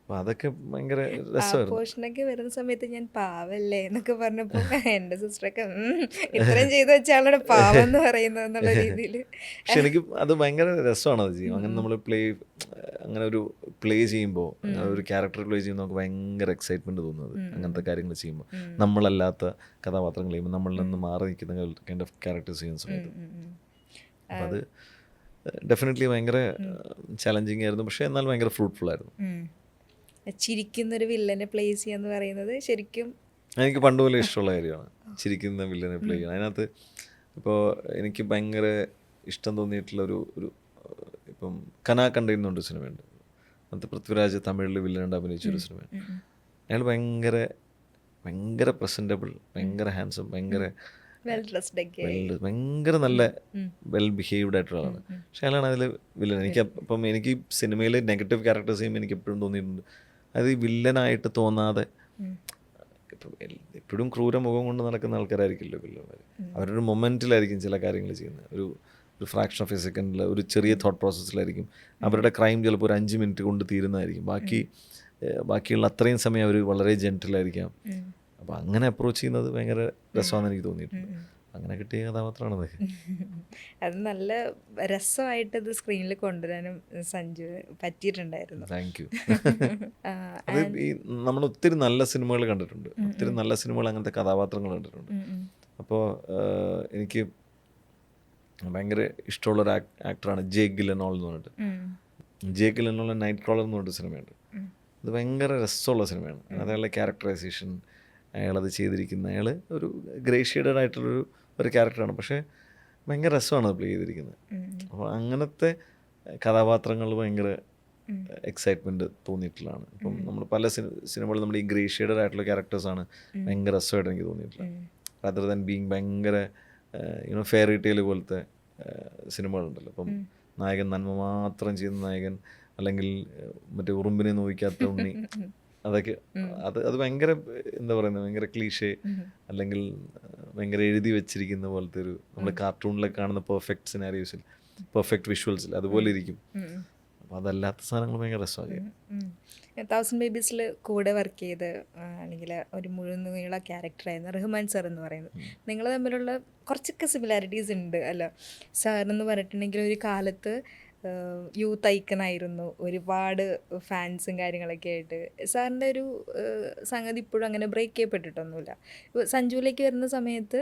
അപ്പോൾ അതൊക്കെ ഭയങ്കര രസമായിരുന്നു. പോർഷനൊക്കെ വരുന്ന സമയത്ത് ഞാൻ പാവല്ലേ എന്നൊക്കെ പറഞ്ഞപ്പോൾ എൻ്റെ സിസ്റ്ററൊക്കെ ഇത്രയും ചെയ്ത് വെച്ചാളോടെ പാവം എന്ന് പറയുന്നത് എന്നുള്ള രീതിയിൽ. പക്ഷെ എനിക്ക് അത് ഭയങ്കര രസമാണ് അത് ചെയ്യും. അങ്ങനെ നമ്മൾ അങ്ങനെ ഒരു പ്ലേ ചെയ്യുമ്പോൾ, ഒരു ക്യാരക്ടർ പ്ലേ ചെയ്യുമ്പോൾ നമുക്ക് ഭയങ്കര എക്സൈറ്റ്മെൻറ്റ് തോന്നുന്നത് അങ്ങനത്തെ കാര്യങ്ങൾ ചെയ്യുമ്പോൾ. നമ്മളല്ലാത്ത കഥാപാത്രങ്ങൾ ചെയ്യുമ്പോൾ, നമ്മളിൽ നിന്ന് മാറി നിൽക്കുന്ന കൈൻഡ് ഓഫ് ക്യാരക്ടേഴ്സ് ചെയ്യുന്ന സമയത്ത്. അപ്പം അത് ഡെഫിനറ്റ്ലി ഭയങ്കര ചലഞ്ചിങ് ആയിരുന്നു, പക്ഷേ എന്നാൽ ഭയങ്കര ഫ്രൂട്ട്ഫുൾ ആയിരുന്നു. ചിരിക്കുന്നൊരു വില്ലനെ പ്ലേ ചെയ്യാന്ന് പറയുന്നത് ശരിക്കും എനിക്ക് പണ്ട് പോലെ ഇഷ്ടമുള്ള കാര്യമാണ്, ചിരിക്കുന്ന വില്ലനെ പ്ലേ ചെയ്യണം. അതിനകത്ത് ഇപ്പോൾ എനിക്ക് ഭയങ്കര ഇഷ്ടം തോന്നിയിട്ടുള്ള ഒരു ഇപ്പം കനാ കണ്ടെയ്യുന്നുണ്ട് സിനിമയുണ്ട്, അതിനകത്ത് പൃഥ്വിരാജ് തമിഴിൽ വില്ലനുണ്ട് അഭിനയിച്ചൊരു സിനിമ. അയാൾ ഭയങ്കര പ്രസൻറ്റബിൾ, ഭയങ്കര ഹാൻസം, ഭയങ്കര നല്ല വെൽ ബിഹേവ്ഡ് ആയിട്ടുള്ള ആളാണ്. പക്ഷെ അയാളാണ് അതിൽ വില്ലൻ. എനിക്ക് സിനിമയിൽ നെഗറ്റീവ് ക്യാരക്ടേഴ്സ് ചെയ്യുമ്പോൾ എനിക്ക് എപ്പോഴും തോന്നിയിട്ടുണ്ട്, അത് ഈ വില്ലനായിട്ട് തോന്നാതെ, എപ്പോഴും ക്രൂര മുഖം കൊണ്ട് നടക്കുന്ന ആൾക്കാരായിരിക്കില്ലോ വില്ലന്മാർ. അവരൊരു മൊമെൻറ്റിലായിരിക്കും ചില കാര്യങ്ങൾ ചെയ്യുന്നത്, ഒരു ഫ്രാക്ഷൻ ഓഫ് എ സെക്കൻഡിൽ, ഒരു ചെറിയ തോട്ട് പ്രോസസ്സിലായിരിക്കും അവരുടെ ക്രൈം. ചിലപ്പോൾ ഒരു 5 മിനിറ്റ് കൊണ്ട് തീരുന്നതായിരിക്കും, ബാക്കിയുള്ള അത്രയും സമയം അവർ വളരെ ജെൻറ്റിലായിരിക്കാം. അപ്പോൾ അങ്ങനെ അപ്രോച്ച് ചെയ്യുന്നത് ഭയങ്കര രസമാണെന്ന് എനിക്ക് തോന്നിയിട്ടുണ്ട്. അങ്ങനെ കിട്ടിയ കഥാപാത്രമാണത്. അത് നല്ല രസമായിട്ട് ഇത് സ്ക്രീനിൽ കൊണ്ടുവരാനും സഞ്ജു പറ്റിയിട്ടുണ്ടായിരുന്നു. Thank you. അത് നമ്മൾ ഒത്തിരി നല്ല സിനിമകൾ കണ്ടിട്ടുണ്ട്, ഒത്തിരി നല്ല സിനിമകൾ അങ്ങനത്തെ കഥാപാത്രങ്ങൾ കണ്ടിട്ടുണ്ട്. അപ്പോൾ എനിക്ക് ഭയങ്കര ഇഷ്ടമുള്ളൊരു ആക്ടറാണ് ജേക്ക് ഗില്ലനോൾ എന്ന് പറഞ്ഞിട്ട്. ജേക്കിൽ എന്നുള്ള നൈറ്റ് ക്രോളർ എന്ന് പറഞ്ഞൊരു സിനിമയുണ്ട്. അത് ഭയങ്കര രസമുള്ള സിനിമയാണ്. അതയാളുടെ ക്യാരക്ടറൈസേഷൻ, അയാളത് ചെയ്തിരിക്കുന്ന, അയാൾ ഒരു ഗ്രേ ഷെയ്ഡഡ് ആയിട്ടുള്ളൊരു ഒരു ക്യാരക്ടറാണ്, പക്ഷേ ഭയങ്കര രസമാണ് അത് പ്ലേ ചെയ്തിരിക്കുന്നത്. അപ്പോൾ അങ്ങനത്തെ കഥാപാത്രങ്ങൾ ഭയങ്കര എക്സൈറ്റ്മെൻറ്റ് തോന്നിയിട്ടുള്ളതാണ്. ഇപ്പം നമ്മൾ പല സിനിമകളിൽ നമ്മൾ ഈ ഗ്രേ ഷെയ്ഡഡ് ആയിട്ടുള്ള ക്യാരക്ടേഴ്സാണ് ഭയങ്കര രസമായിട്ട് എനിക്ക് തോന്നിയിട്ടുള്ളത്. rather than being ഭയങ്കര ഫെയറി ടെയിൽ പോലത്തെ സിനിമകളുണ്ടല്ലോ. അപ്പം നായകൻ നന്മ മാത്രം ചെയ്യുന്ന നായകൻ, അല്ലെങ്കിൽ മറ്റേ ഉറുമ്പിനെ നോവിക്കാത്ത ഉണ്ണി, അതൊക്കെ അത് ഭയങ്കര എന്താ പറയുന്നത്, ഭയങ്കര ക്ലീഷേ, അല്ലെങ്കിൽ ഭയങ്കര എഴുതി വെച്ചിരിക്കുന്ന പോലത്തെ ഒരു, നമ്മൾ കാർട്ടൂണിലൊക്കെ കാണുന്ന പെർഫെക്റ്റ് സിനാരിയോസിൽ, പെർഫെക്റ്റ് വിഷ്വൽസിൽ അതുപോലെ ഇരിക്കും. അപ്പോൾ അതല്ലാത്ത സാധനങ്ങൾ ഭയങ്കര രസമാണ്. 1000 ബേബീസിൽ കൂടെ വർക്ക് ചെയ്ത് അല്ലെങ്കിൽ ഒരു മുഴുനീള ക്യാരക്ടറായിരുന്നു റഹ്മാൻ സാർ എന്ന് പറയുന്നത്. നിങ്ങൾ തമ്മിലുള്ള കുറച്ചൊക്കെ സിമിലാരിറ്റീസ് ഉണ്ട് അല്ല. സാറെന്ന് പറഞ്ഞിട്ടുണ്ടെങ്കിൽ ഒരു കാലത്ത് യൂത്ത് ഐക്കണായിരുന്നു, ഒരുപാട് ഫാൻസും കാര്യങ്ങളൊക്കെ ആയിട്ട്. സാറിൻ്റെ ഒരു സംഗതി ഇപ്പോഴും അങ്ങനെ ബ്രേക്ക് ചെയ്യപ്പെട്ടിട്ടൊന്നുമില്ല. സഞ്ജുവിലേക്ക് വരുന്ന സമയത്ത്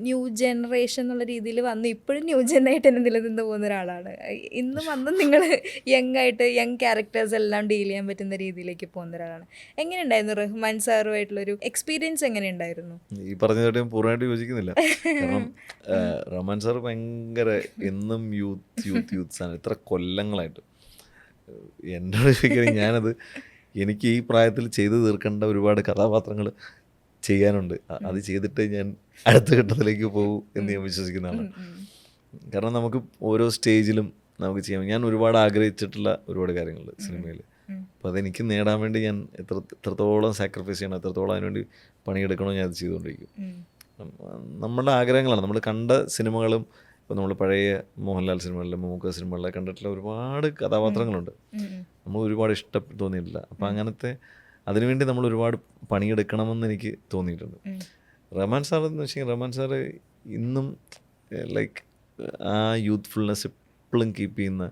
ന്യൂ ജനറേഷൻ എന്നുള്ള രീതിയിൽ വന്ന് ഇപ്പോഴും ന്യൂ ജെന്നായിട്ട് തന്നെ നിലനിന്ന് പോകുന്ന ഒരാളാണ്. ഇന്നും അന്നും നിങ്ങൾ യങ് ക്യാരക്ടേഴ്സ് എല്ലാം ഡീൽ ചെയ്യാൻ പറ്റുന്ന രീതിയിലേക്ക് പോകുന്ന ഒരാളാണ്. എങ്ങനെയുണ്ടായിരുന്നു റഹ്മാൻ സാറുമായിട്ടുള്ളൊരു എക്സ്പീരിയൻസ്? എങ്ങനെയുണ്ടായിരുന്നു? ഈ പറഞ്ഞതായിട്ട് ഞാൻ പൂർണ്ണമായിട്ട് യോജിക്കുന്നില്ല. കാരണം റഹ്മാൻ സാർ ഭയങ്കര എന്നും യൂത്ത്സ് ആണ്, ഇത്ര കൊല്ലങ്ങളായിട്ട്. എന്നോട് ചോദിക്കുകയാണെങ്കിൽ ഞാനത്, എനിക്ക് ഈ പ്രായത്തിൽ ചെയ്തു തീർക്കേണ്ട ഒരുപാട് കഥാപാത്രങ്ങൾ ചെയ്യാനുണ്ട്. അത് ചെയ്തിട്ട് ഞാൻ അടുത്ത ഘട്ടത്തിലേക്ക് പോകും എന്ന് ഞാൻ വിശ്വസിക്കുന്നതാണ്. കാരണം നമുക്ക് ഓരോ സ്റ്റേജിലും നമുക്ക് ചെയ്യാം. ഞാൻ ഒരുപാട് ആഗ്രഹിച്ചിട്ടുള്ള ഒരുപാട് കാര്യങ്ങളുണ്ട് സിനിമയിൽ. അപ്പോൾ അതെനിക്ക് നേടാൻ വേണ്ടി ഞാൻ എത്രത്തോളം സാക്രിഫൈസ് ചെയ്യണം, എത്രത്തോളം അതിനുവേണ്ടി പണിയെടുക്കണോ, ഞാൻ അത് ചെയ്തുകൊണ്ടിരിക്കും. നമ്മുടെ ആഗ്രഹങ്ങളാണ്. നമ്മൾ കണ്ട സിനിമകളും, ഇപ്പോൾ നമ്മൾ പഴയ മോഹൻലാൽ സിനിമകളിലെ, മമ്മൂക്ക സിനിമകളിലെ കണ്ടിട്ടുള്ള ഒരുപാട് കഥാപാത്രങ്ങളുണ്ട്, നമ്മൾ ഒരുപാട് തോന്നിയിട്ടില്ല. അപ്പോൾ അങ്ങനത്തെ അതിനുവേണ്ടി നമ്മൾ ഒരുപാട് പണിയെടുക്കണമെന്ന് എനിക്ക് തോന്നിയിട്ടുണ്ട്. റഹ്മാൻ സാർ എന്ന് വെച്ചാൽ, റഹ്മാൻ സാറ് ഇന്നും ലൈക്ക് ആ യൂത്ത്ഫുൾനെസ് എപ്പോഴും കീപ്പ് ചെയ്യുന്ന,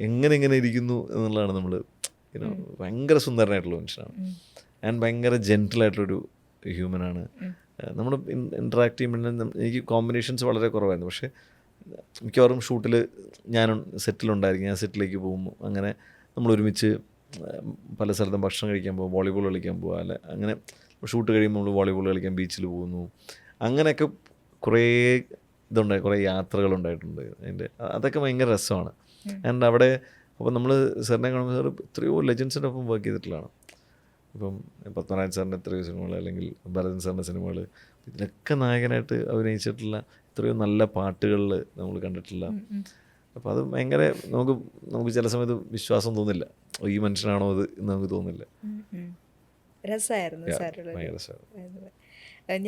എങ്ങനെ ഇരിക്കുന്നു എന്നുള്ളതാണ്. നമ്മൾ ഭയങ്കര സുന്ദരനായിട്ടുള്ള മനുഷ്യനാണ്. ആൻഡ് ഭയങ്കര ജെൻറ്റിലായിട്ടൊരു ഹ്യൂമനാണ്. നമ്മൾ ഇൻട്രാക്ട് ചെയ്യുമ്പോൾ എനിക്ക് കോമ്പിനേഷൻസ് വളരെ കുറവായിരുന്നു. പക്ഷേ മിക്കവാറും ഷൂട്ടിൽ ഞാൻ സെറ്റിലുണ്ടായിരിക്കും, ഞാൻ സെറ്റിലേക്ക് പോകും. അങ്ങനെ നമ്മൾ ഒരുമിച്ച് പല സ്ഥലത്തും ഭക്ഷണം കഴിക്കാൻ പോകും, വോളിബോൾ കളിക്കാൻ പോകുക, അല്ല അങ്ങനെ ഷൂട്ട് കഴിയുമ്പോൾ നമ്മൾ വോളിബോൾ കളിക്കാൻ ബീച്ചിൽ പോകുന്നു. അങ്ങനെയൊക്കെ കുറേ കുറേ യാത്രകളുണ്ടായിട്ടുണ്ട്. അതൊക്കെ ഭയങ്കര രസമാണ്. ആൻഡ് അവിടെ അപ്പോൾ നമ്മൾ സാറിനെ കാണുമ്പോൾ, സാർ എത്രയോ ലെജൻസിൻ്റെ ഒപ്പം വർക്ക് ചെയ്തിട്ടുള്ളതാണ്. ഇപ്പം പത്മനാഭൻ സാറിൻ്റെ എത്രയോ സിനിമകൾ, അല്ലെങ്കിൽ ഭരതൻ സാറിൻ്റെ സിനിമകൾ, ഇതിലൊക്കെ നായകനായിട്ട് അഭിനയിച്ചിട്ടുള്ള എത്രയോ നല്ല പാട്ടുകളിൽ നമ്മൾ കണ്ടിട്ടുള്ള. അപ്പോൾ അത് ഭയങ്കര നമുക്ക് ചില സമയത്ത് വിശ്വാസം തോന്നില്ല, ഈ മനുഷ്യനാണോ അത് എന്ന് നമുക്ക് തോന്നില്ല. രസമായിരുന്നു സാറുള്ള.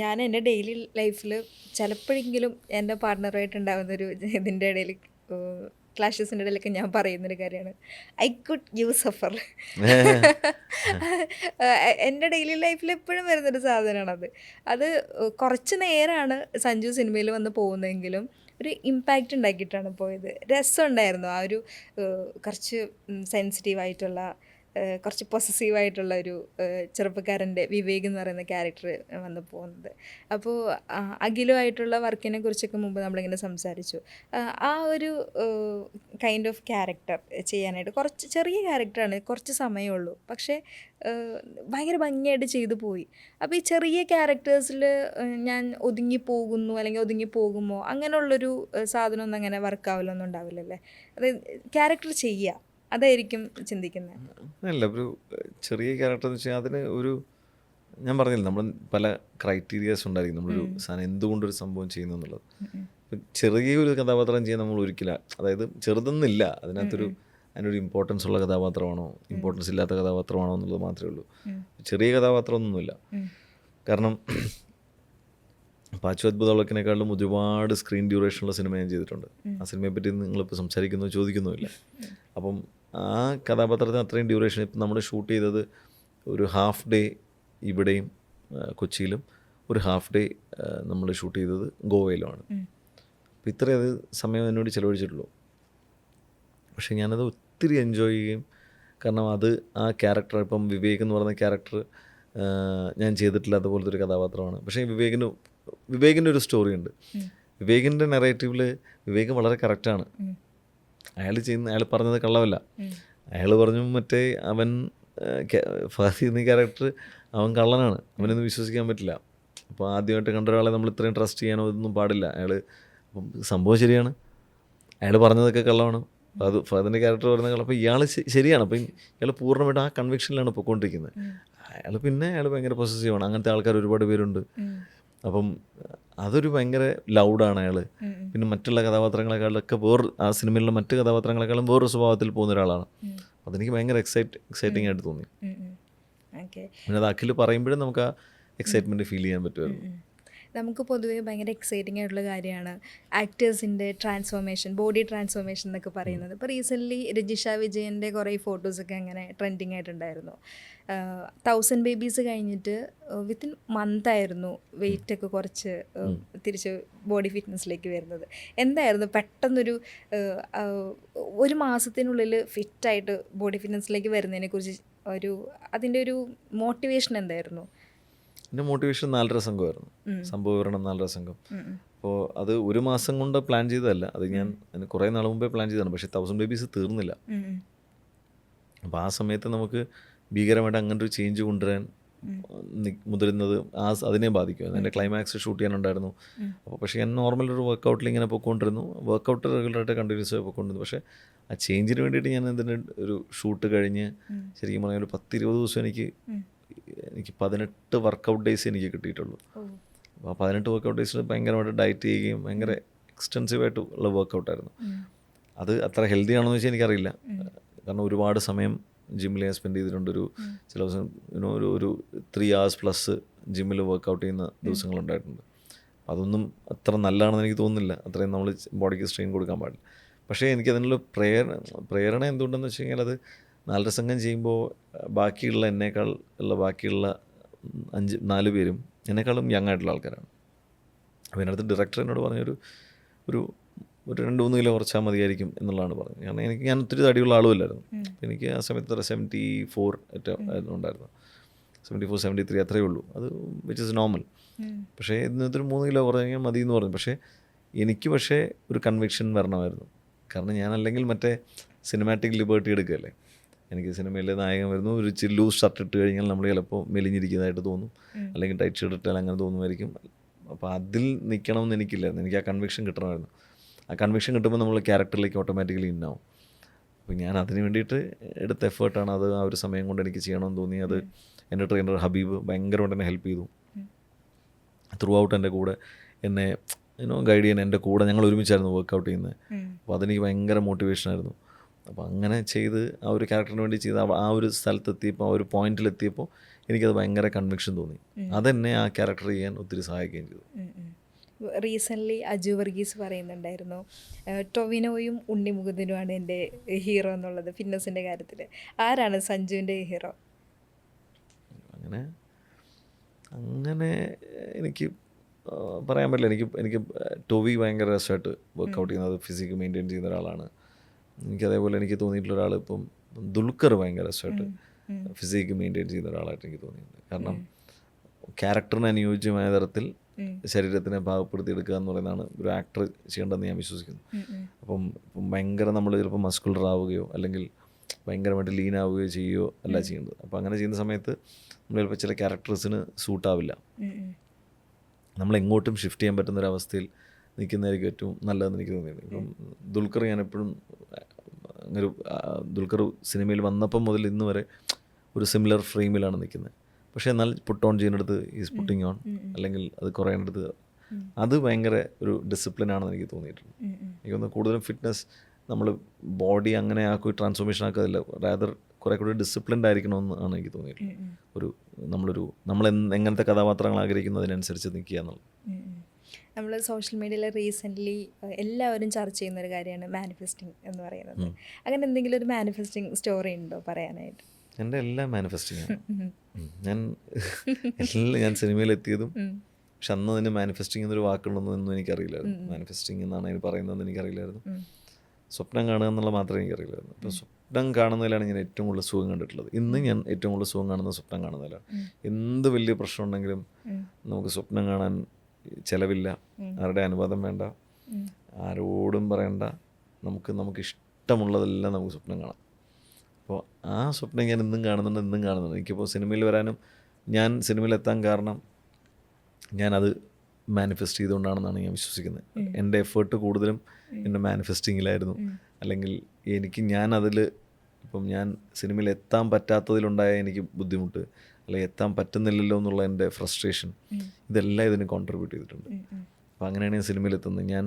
ഞാൻ എൻ്റെ ഡെയിലി ലൈഫിൽ ചിലപ്പോഴെങ്കിലും എൻ്റെ പാർട്ട്ണറായിട്ടുണ്ടാകുന്നൊരു ഇതിൻ്റെ ഇടയിൽ ക്ലാഷസിൻ്റെ ഇടയിലൊക്കെ ഞാൻ പറയുന്നൊരു കാര്യമാണ്, ഐ കുഡ് യൂസ് സഫർ. എൻ്റെ ഡെയിലി ലൈഫിൽ എപ്പോഴും വരുന്നൊരു സാധനമാണത്. അത് കുറച്ച് നേരമാണ് സഞ്ജു സിനിമയിൽ വന്ന് പോകുന്നതെങ്കിലും ഒരു ഇമ്പാക്റ്റ് ഉണ്ടാക്കിയിട്ടാണ് പോയത്. രസമുണ്ടായിരുന്നു. ആ ഒരു കുറച്ച് സെൻസിറ്റീവായിട്ടുള്ള, കുറച്ച് പൊസസീവായിട്ടുള്ള ഒരു ചെറുപ്പക്കാരൻ്റെ വിവേക് എന്ന് പറയുന്ന ക്യാരക്ടർ വന്ന് പോകുന്നത്. അപ്പോൾ അഖിലുമായിട്ടുള്ള വർക്കിനെ കുറിച്ചൊക്കെ മുമ്പ് നമ്മളിങ്ങനെ സംസാരിച്ചു. ആ ഒരു കൈൻഡ് ഓഫ് ക്യാരക്ടർ ചെയ്യാനായിട്ട്, കുറച്ച് ചെറിയ ക്യാരക്ടറാണ്, കുറച്ച് സമയമുള്ളൂ, പക്ഷേ ഭയങ്കര ഭംഗിയായിട്ട് ചെയ്തു പോയി. അപ്പോൾ ഈ ചെറിയ ക്യാരക്ടേഴ്സിൽ ഞാൻ ഒതുങ്ങിപ്പോകുന്നു അല്ലെങ്കിൽ ഒതുങ്ങിപ്പോകുമോ അങ്ങനെയുള്ളൊരു സാധനമൊന്നും അങ്ങനെ വർക്കാവില്ലൊന്നും ഉണ്ടാവില്ലല്ലേ? അത് ക്യാരക്ടർ ചെയ്യുക, അതായിരിക്കും ചിന്തിക്കുന്നത്. അല്ല, ഒരു ചെറിയ ക്യാരക്ടർ എന്ന് വെച്ചാൽ അതിന് ഒരു, ഞാൻ പറഞ്ഞില്ല, നമ്മൾ പല ക്രൈറ്റീരിയാസ് ഉണ്ടായിരിക്കും നമ്മളൊരു സാധനം എന്തുകൊണ്ടൊരു സംഭവം ചെയ്യുന്നു എന്നുള്ളത്. ഇപ്പം ചെറിയൊരു കഥാപാത്രം ചെയ്യാൻ നമ്മൾ ഒരിക്കലും, അതായത് ചെറുതൊന്നുമില്ല, അതിനൊരു ഇമ്പോർട്ടൻസ് ഉള്ള കഥാപാത്രമാണോ, ഇമ്പോർട്ടൻസ് ഇല്ലാത്ത കഥാപാത്രമാണോ എന്നുള്ളത് മാത്രമേ ഉള്ളൂ. ചെറിയ കഥാപാത്രമൊന്നുമില്ല. കാരണം പാച്ചു അത്ഭുതവിളക്കിനേക്കാളും ഒരുപാട് സ്ക്രീൻ ഡ്യൂറേഷനുള്ള സിനിമ ഞാൻ ചെയ്തിട്ടുണ്ട്. ആ സിനിമയെ പറ്റി നിങ്ങളിപ്പോൾ സംസാരിക്കുന്നോ ചോദിക്കുന്നുമില്ല. അപ്പം ആ കഥാപാത്രത്തിന് അത്രയും ഡ്യൂറേഷൻ, ഇപ്പം നമ്മൾ ഷൂട്ട് ചെയ്തത് ഒരു ഹാഫ് ഡേ ഇവിടെയും കൊച്ചിയിലും, ഒരു ഹാഫ് ഡേ നമ്മൾ ഷൂട്ട് ചെയ്തത് ഗോവയിലുമാണ്. അപ്പം ഇത്രയും അത് സമയം എന്നോട് ചിലവഴിച്ചിട്ടുള്ളൂ. പക്ഷേ ഞാനത് ഒത്തിരി എൻജോയ് ചെയ്യും. കാരണം അത് ആ ക്യാരക്ടർ, ഇപ്പം വിവേക് എന്ന് പറയുന്ന ക്യാരക്ടർ ഞാൻ ചെയ്തിട്ടില്ലാത്ത പോലത്തെ ഒരു കഥാപാത്രമാണ്. പക്ഷേ വിവേകിൻ്റെ ഒരു സ്റ്റോറി ഉണ്ട്. വിവേകിൻ്റെ നെറേറ്റീവിൽ വിവേക് വളരെ കറക്റ്റാണ്. അയാൾ പറഞ്ഞത് കള്ളമല്ല. അയാൾ പറഞ്ഞു മറ്റേ അവൻ ഫഹദ് എന്ന ക്യാരക്ടർ അവൻ കള്ളനാണ്, അവനൊന്നും വിശ്വസിക്കാൻ പറ്റില്ല. അപ്പോൾ ആദ്യമായിട്ട് കണ്ട ഒരാളെ നമ്മൾ ഇത്രയും ട്രസ്റ്റ് ചെയ്യാനോ ഇതൊന്നും പാടില്ല. അപ്പം സംഭവം ശരിയാണ്, അയാൾ പറഞ്ഞതൊക്കെ കള്ളമാണ്, അത് ഫഹദിൻ്റെ ക്യാരക്ടർ പറയുന്ന കള്ളം. അപ്പോൾ ഇയാൾ ശരിയാണ്. അപ്പം ഇയാൾ പൂർണ്ണമായിട്ട് ആ കൺവിക്ഷനിലാണ് പോയിക്കൊണ്ടിരിക്കുന്നത്. അയാൾ ഭയങ്കര പൊസസീവാണ്. അങ്ങനത്തെ ആൾക്കാർ ഒരുപാട് പേരുണ്ട്. അപ്പം അതൊരു ഭയങ്കര ലൗഡാണ് അയാൾ. പിന്നെ മറ്റുള്ള കഥാപാത്രങ്ങളെക്കാളൊക്കെ ആ സിനിമയിലുള്ള മറ്റ് കഥാപാത്രങ്ങളെക്കാളും വേറൊരു സ്വഭാവത്തിൽ പോകുന്ന ഒരാളാണ്. അതെനിക്ക് ഭയങ്കര എക്സൈറ്റിംഗ് ആയിട്ട് തോന്നി. പിന്നെ അത് അഖിൽ പറയുമ്പോഴും നമുക്ക് ആ എക്സൈറ്റ്മെൻറ്റ് ഫീൽ ചെയ്യാൻ പറ്റുമായിരുന്നു. നമുക്ക് പൊതുവേ ഭയങ്കര എക്സൈറ്റിംഗ് ആയിട്ടുള്ള കാര്യമാണ് ആക്ടേഴ്സിൻ്റെ ട്രാൻസ്ഫോർമേഷൻ, ബോഡി ട്രാൻസ്ഫോർമേഷൻ എന്നൊക്കെ പറയുന്നത്. ഇപ്പോൾ റീസെൻ്റ്ലി രജിഷ വിജയൻ്റെ കുറേ ഫോട്ടോസൊക്കെ അങ്ങനെ ട്രെൻഡിങ് ആയിട്ടുണ്ടായിരുന്നു. 1000 ബേബീസ് കഴിഞ്ഞിട്ട് വിത്തിൻ മന്തായിരുന്നു വെയിറ്റൊക്കെ കുറച്ച് തിരിച്ച് ബോഡി ഫിറ്റ്നസ്സിലേക്ക് വരുന്നത്. എന്തായിരുന്നു പെട്ടെന്നൊരു ഒരു മാസത്തിനുള്ളിൽ ഫിറ്റായിട്ട് ബോഡി ഫിറ്റ്നസ്സിലേക്ക് വരുന്നതിനെക്കുറിച്ച് അതിൻ്റെ ഒരു മോട്ടിവേഷൻ എന്തായിരുന്നു? എൻ്റെ മോട്ടിവേഷൻ 4.5 സംഘമായിരുന്നു. സംഭവ വിവരണം 4.5 സംഘം. അപ്പോൾ അത് ഒരു മാസം കൊണ്ട് പ്ലാൻ ചെയ്തതല്ല, അത് ഞാൻ കുറേ നാൾ മുമ്പേ പ്ലാൻ ചെയ്തതാണ്. പക്ഷേ 1000 ബേബീസ് തീർന്നില്ല. അപ്പോൾ ആ സമയത്ത് നമുക്ക് ഭീകരമായിട്ട് അങ്ങനൊരു ചേഞ്ച് കൊണ്ടുവരാൻ മുതിരുന്നത് അതിനെ ബാധിക്കും. എൻ്റെ ക്ലൈമാക്സ് ഷൂട്ട് ചെയ്യാനുണ്ടായിരുന്നു. അപ്പോൾ പക്ഷേ ഞാൻ നോർമൽ ഒരു വർക്കൗട്ടിൽ ഇങ്ങനെ പോയിക്കൊണ്ടിരുന്നു. വർക്കൗട്ട് റെഗുലറായിട്ട് കണ്ടിന്യൂസ് ആയി പോയിക്കൊണ്ടിരുന്നു. പക്ഷേ ആ ചേഞ്ചിന് വേണ്ടിയിട്ട് ഞാൻ ഇതിൻ്റെ ഒരു ഷൂട്ട് കഴിഞ്ഞ് ശരിക്കും പറഞ്ഞാൽ ഒരു 10-20 ദിവസം എനിക്ക് 18 വർക്കൗട്ട് ഡേയ്സ് എനിക്ക് കിട്ടിയിട്ടുള്ളൂ. അപ്പോൾ ആ 18 വർക്കൗട്ട് ഡേയ്സിൽ ഭയങ്കരമായിട്ട് ഡയറ്റ് ചെയ്യുകയും ഭയങ്കര എക്സ്റ്റെൻസീവായിട്ട് ഉള്ള വർക്കൗട്ടായിരുന്നു. അത് അത്ര ഹെൽത്തി ആണെന്ന് വെച്ചാൽ എനിക്കറിയില്ല. കാരണം ഒരുപാട് സമയം ജിമ്മിൽ ഞാൻ സ്പെൻഡ് ചെയ്തിട്ടുണ്ട്. ചില ദിവസം ഒരു 3 hours പ്ലസ് ജിമ്മിൽ വർക്കൗട്ട് ചെയ്യുന്ന ദിവസങ്ങളുണ്ടായിട്ടുണ്ട്. അതൊന്നും അത്ര നല്ലതാണെന്ന് എനിക്ക് തോന്നുന്നില്ല. അത്രയും നമ്മൾ ബോഡിക്ക് സ്ട്രെയിൻ കൊടുക്കാൻ പാടില്ല. പക്ഷേ എനിക്കതിനുള്ള പ്രേരണ എന്തുകൊണ്ടെന്ന് വെച്ച് കഴിഞ്ഞാൽ അത് 4 സംഘം ചെയ്യുമ്പോൾ ബാക്കിയുള്ള എന്നേക്കാൾ ഉള്ള ബാക്കിയുള്ള 4 പേരും എന്നെക്കാളും യങ് ആയിട്ടുള്ള ആൾക്കാരാണ്. അപ്പോൾ അതിനകത്ത് ഡയറക്ടർ എന്നോട് പറഞ്ഞൊരു 2-3 കിലോ കുറച്ചാൽ മതിയായിരിക്കും എന്നുള്ളതാണ് പറഞ്ഞത്. കാരണം ഞാൻ ഒത്തിരി തടിയുള്ള ആളുമല്ലായിരുന്നു. എനിക്ക് ആ സമയത്ത് 74 ഉണ്ടായിരുന്നു. 74-73 അത്രയേ ഉള്ളൂ. അത് വിച്ച് ഇസ് നോർമൽ. പക്ഷേ ഇന്നത്തൊരു 3 കിലോ കുറഞ്ഞാൽ മതി എന്ന് പറഞ്ഞു. പക്ഷേ ഒരു കൺവിക്ഷൻ വരണമായിരുന്നു. കാരണം ഞാൻ അല്ലെങ്കിൽ മറ്റേ സിനിമാറ്റിക് ലിബർട്ടി എടുക്കുകയല്ലേ. എനിക്ക് സിനിമയിലെ നായകൻ വരുന്നു, ഒരു ലൂസ് ഷർട്ട് ഇട്ട് കഴിഞ്ഞാൽ നമ്മൾ ചിലപ്പോൾ മെലിഞ്ഞിരിക്കുന്നതായിട്ട് തോന്നും, അല്ലെങ്കിൽ ടൈറ്റ് ഷർട്ട് ഇട്ടാൽ അങ്ങനെ തോന്നുമായിരിക്കും. അപ്പോൾ അതിൽ നിൽക്കണമെന്ന് എനിക്കില്ലായിരുന്നു. എനിക്ക് ആ കൺവിക്ഷൻ കിട്ടണമായിരുന്നു. ആ കൺവിക്ഷൻ കിട്ടുമ്പോൾ നമ്മൾ ക്യാരക്ടറിലേക്ക് ഓട്ടോമാറ്റിക്കലി ഇന്നാവും. അപ്പോൾ ഞാൻ അതിന് വേണ്ടിയിട്ട് എടുത്ത എഫേർട്ടാണ് അത്. ആ ഒരു സമയം കൊണ്ട് എനിക്ക് ചെയ്യണമെന്ന് തോന്നി. അത് എൻ്റെ ട്രെയിനർ ഹബീബ് ഭയങ്കരമായിട്ട് എന്നെ ഹെൽപ്പ് ചെയ്തു. ത്രൂ ഔട്ട് എൻ്റെ കൂടെ എന്നെ ഗൈഡ് ചെയ്യാൻ എൻ്റെ കൂടെ ഞങ്ങൾ ഒരുമിച്ചായിരുന്നു വർക്കൗട്ട് ചെയ്യുന്നത്. അപ്പോൾ അതെനിക്ക് ഭയങ്കര മോട്ടിവേഷനായിരുന്നു. അപ്പോൾ അങ്ങനെ ചെയ്ത് ആ ഒരു ക്യാരക്ടറിന് വേണ്ടി ചെയ്ത് ആ ഒരു സ്ഥലത്തെത്തിയപ്പോൾ, ആ ഒരു പോയിന്റിലെത്തിയപ്പോൾ എനിക്കത് ഭയങ്കര കൺവിക്ഷൻ തോന്നി. അതെന്നെ ആ ക്യാരക്ടർ ചെയ്യാൻ ഒത്തിരി സഹായിക്കുകയും ചെയ്തു. റീസെൻ്റ്ലി അജു വർഗീസ് പറയുന്നുണ്ടായിരുന്നു ടൊവിനോയും ഉണ്ണിമുകുന്ദനുമാണ് എൻ്റെ ഹീറോ എന്നുള്ളത് ഫിറ്റ്നസിൻ്റെ കാര്യത്തിൽ. ആരാണ് സഞ്ജുവിൻ്റെ ഹീറോ? അങ്ങനെ എനിക്ക് പറയാൻ പറ്റില്ല. എനിക്ക് ടൊവി ഭയങ്കര രസമായിട്ട് വർക്കൗട്ട് ചെയ്യുന്നത്, ഫിസിക്ക് മെയിൻറ്റെയിൻ ചെയ്യുന്ന ഒരാളാണ്. അതേപോലെ എനിക്ക് തോന്നിയിട്ടുള്ള ഒരാൾ ഇപ്പം ദുൽഖർ ഭയങ്കര രസമായിട്ട് ഫിസിക്ക് മെയിൻറ്റെയിൻ ചെയ്യുന്ന ഒരാളായിട്ട് എനിക്ക് തോന്നിയിട്ടുണ്ട്. കാരണം ക്യാരക്ടറിന് അനുയോജ്യമായ തരത്തിൽ ശരീരത്തിനെ പാകപ്പെടുത്തിയെടുക്കുക എന്ന് പറയുന്നതാണ് ഒരു ആക്ടർ ചെയ്യേണ്ടതെന്ന് ഞാൻ വിശ്വസിക്കുന്നു. അപ്പം ഭയങ്കര നമ്മൾ ചിലപ്പോൾ മസ്കുലർ ആവുകയോ അല്ലെങ്കിൽ ഭയങ്കരമായിട്ട് ലീൻ ആവുകയോ ചെയ്യുകയോ അല്ല ചെയ്യേണ്ടത്. അപ്പോൾ അങ്ങനെ ചെയ്യുന്ന സമയത്ത് നമ്മൾ ചിലപ്പോൾ ചില ക്യാരക്ടേഴ്സിന് സൂട്ടാവില്ല. നമ്മളെങ്ങോട്ടും ഷിഫ്റ്റ് ചെയ്യാൻ പറ്റുന്നൊരവസ്ഥയിൽ നിൽക്കുന്നതായിരിക്കും ഏറ്റവും നല്ലതെന്ന് എനിക്ക് തോന്നിയിട്ടുണ്ട്. ഇപ്പം ദുൽഖർ ഞാൻ എപ്പോഴും ദുൽഖർ സിനിമയിൽ വന്നപ്പം മുതൽ ഇന്ന് വരെ ഒരു സിമിലർ ഫ്രെയിമിലാണ് നിൽക്കുന്നത്. പക്ഷേ എന്നാൽ പുട്ട് ഓൺ ചെയ്യുന്നിടത്ത് ഈസ് പുട്ടിങ് ഓൺ, അല്ലെങ്കിൽ അത് കുറയേണ്ടത് അത് ഭയങ്കര ഒരു ഡിസിപ്ലിനാണെന്ന് എനിക്ക് തോന്നിയിട്ടുണ്ട്. എനിക്കൊന്ന് കൂടുതലും ഫിറ്റ്നസ് നമ്മൾ ബോഡി അങ്ങനെ ആക്കി ട്രാൻസ്ഫോർമേഷൻ ആക്കാതില്ല, റാദർ കുറേ കൂടി ഡിസിപ്ലിൻഡ് ആയിരിക്കണമെന്നാണ് എനിക്ക് തോന്നിയിട്ടുള്ളത്. നമ്മൾ എങ്ങനത്തെ കഥാപാത്രങ്ങൾ ആഗ്രഹിക്കുന്നതിനനുസരിച്ച് നിൽക്കുക എന്നുള്ളത്. നമ്മൾ സോഷ്യൽ മീഡിയയിൽ റീസെൻ്റ്ലി എല്ലാവരും ചർച്ച ചെയ്യുന്നൊരു കാര്യമാണ് മാനിഫെസ്റ്റിംഗ് എന്ന് പറയുന്നത്. അങ്ങനെ എന്തെങ്കിലും ഒരു മാനിഫെസ്റ്റിംഗ് സ്റ്റോറി ഉണ്ടോ പറയാനായിട്ട്? എൻ്റെ എല്ലാം മാനിഫെസ്റ്റിംഗാണ്. ഞാൻ സിനിമയിലെത്തിയതും പക്ഷെ അന്ന് അതിന് മാനിഫെസ്റ്റിംഗ് എന്നൊരു വാക്കുള്ളതെന്നൊന്നും എനിക്കറിയില്ലായിരുന്നു. മാനിഫെസ്റ്റിംഗ് എന്നാണ് അതിന് പറയുന്നതെന്ന് എനിക്കറിയില്ലായിരുന്നു. സ്വപ്നം കാണുക എന്നുള്ള മാത്രമേ എനിക്കറിയില്ലായിരുന്നു. അപ്പോൾ സ്വപ്നം കാണുന്നതിലാണ് ഞാൻ ഏറ്റവും കൂടുതൽ സുഖം കണ്ടിട്ടുള്ളത്. ഇന്ന് ഞാൻ ഏറ്റവും കൂടുതൽ സുഖം കാണുന്നത് സ്വപ്നം കാണുന്നതിലാണ്. എന്ത് വലിയ പ്രശ്നം ഉണ്ടെങ്കിലും നമുക്ക് സ്വപ്നം കാണാൻ ചിലവില്ല, ആരുടെ അനുവാദം വേണ്ട, ആരോടും പറയണ്ട, നമുക്ക് ഇഷ്ടമുള്ളതെല്ലാം നമുക്ക് സ്വപ്നം കാണാം. അപ്പോൾ ആ സ്വപ്നം ഞാൻ ഇന്നും കാണുന്നുണ്ട്. എനിക്കിപ്പോൾ സിനിമയിൽ വരാനും ഞാൻ സിനിമയിലെത്താൻ കാരണം ഞാനത് മാനിഫെസ്റ്റ് ചെയ്തുകൊണ്ടാണെന്നാണ് ഞാൻ വിശ്വസിക്കുന്നത്. എൻ്റെ എഫേർട്ട് കൂടുതലും എൻ്റെ മാനിഫെസ്റ്റിങ്ങിലായിരുന്നു. അല്ലെങ്കിൽ ഞാനതിൽ ഇപ്പം ഞാൻ സിനിമയിൽ എത്താൻ പറ്റാത്തതിലുണ്ടായ എനിക്ക് ബുദ്ധിമുട്ട്, അല്ലെങ്കിൽ എത്താൻ പറ്റുന്നില്ലല്ലോ എന്നുള്ള എൻ്റെ ഫ്രസ്ട്രേഷൻ, ഇതെല്ലാം ഇതിന് കോൺട്രിബ്യൂട്ട് ചെയ്തിട്ടുണ്ട്. അപ്പോൾ അങ്ങനെയാണ് ഞാൻ സിനിമയിലെത്തുന്നത്. ഞാൻ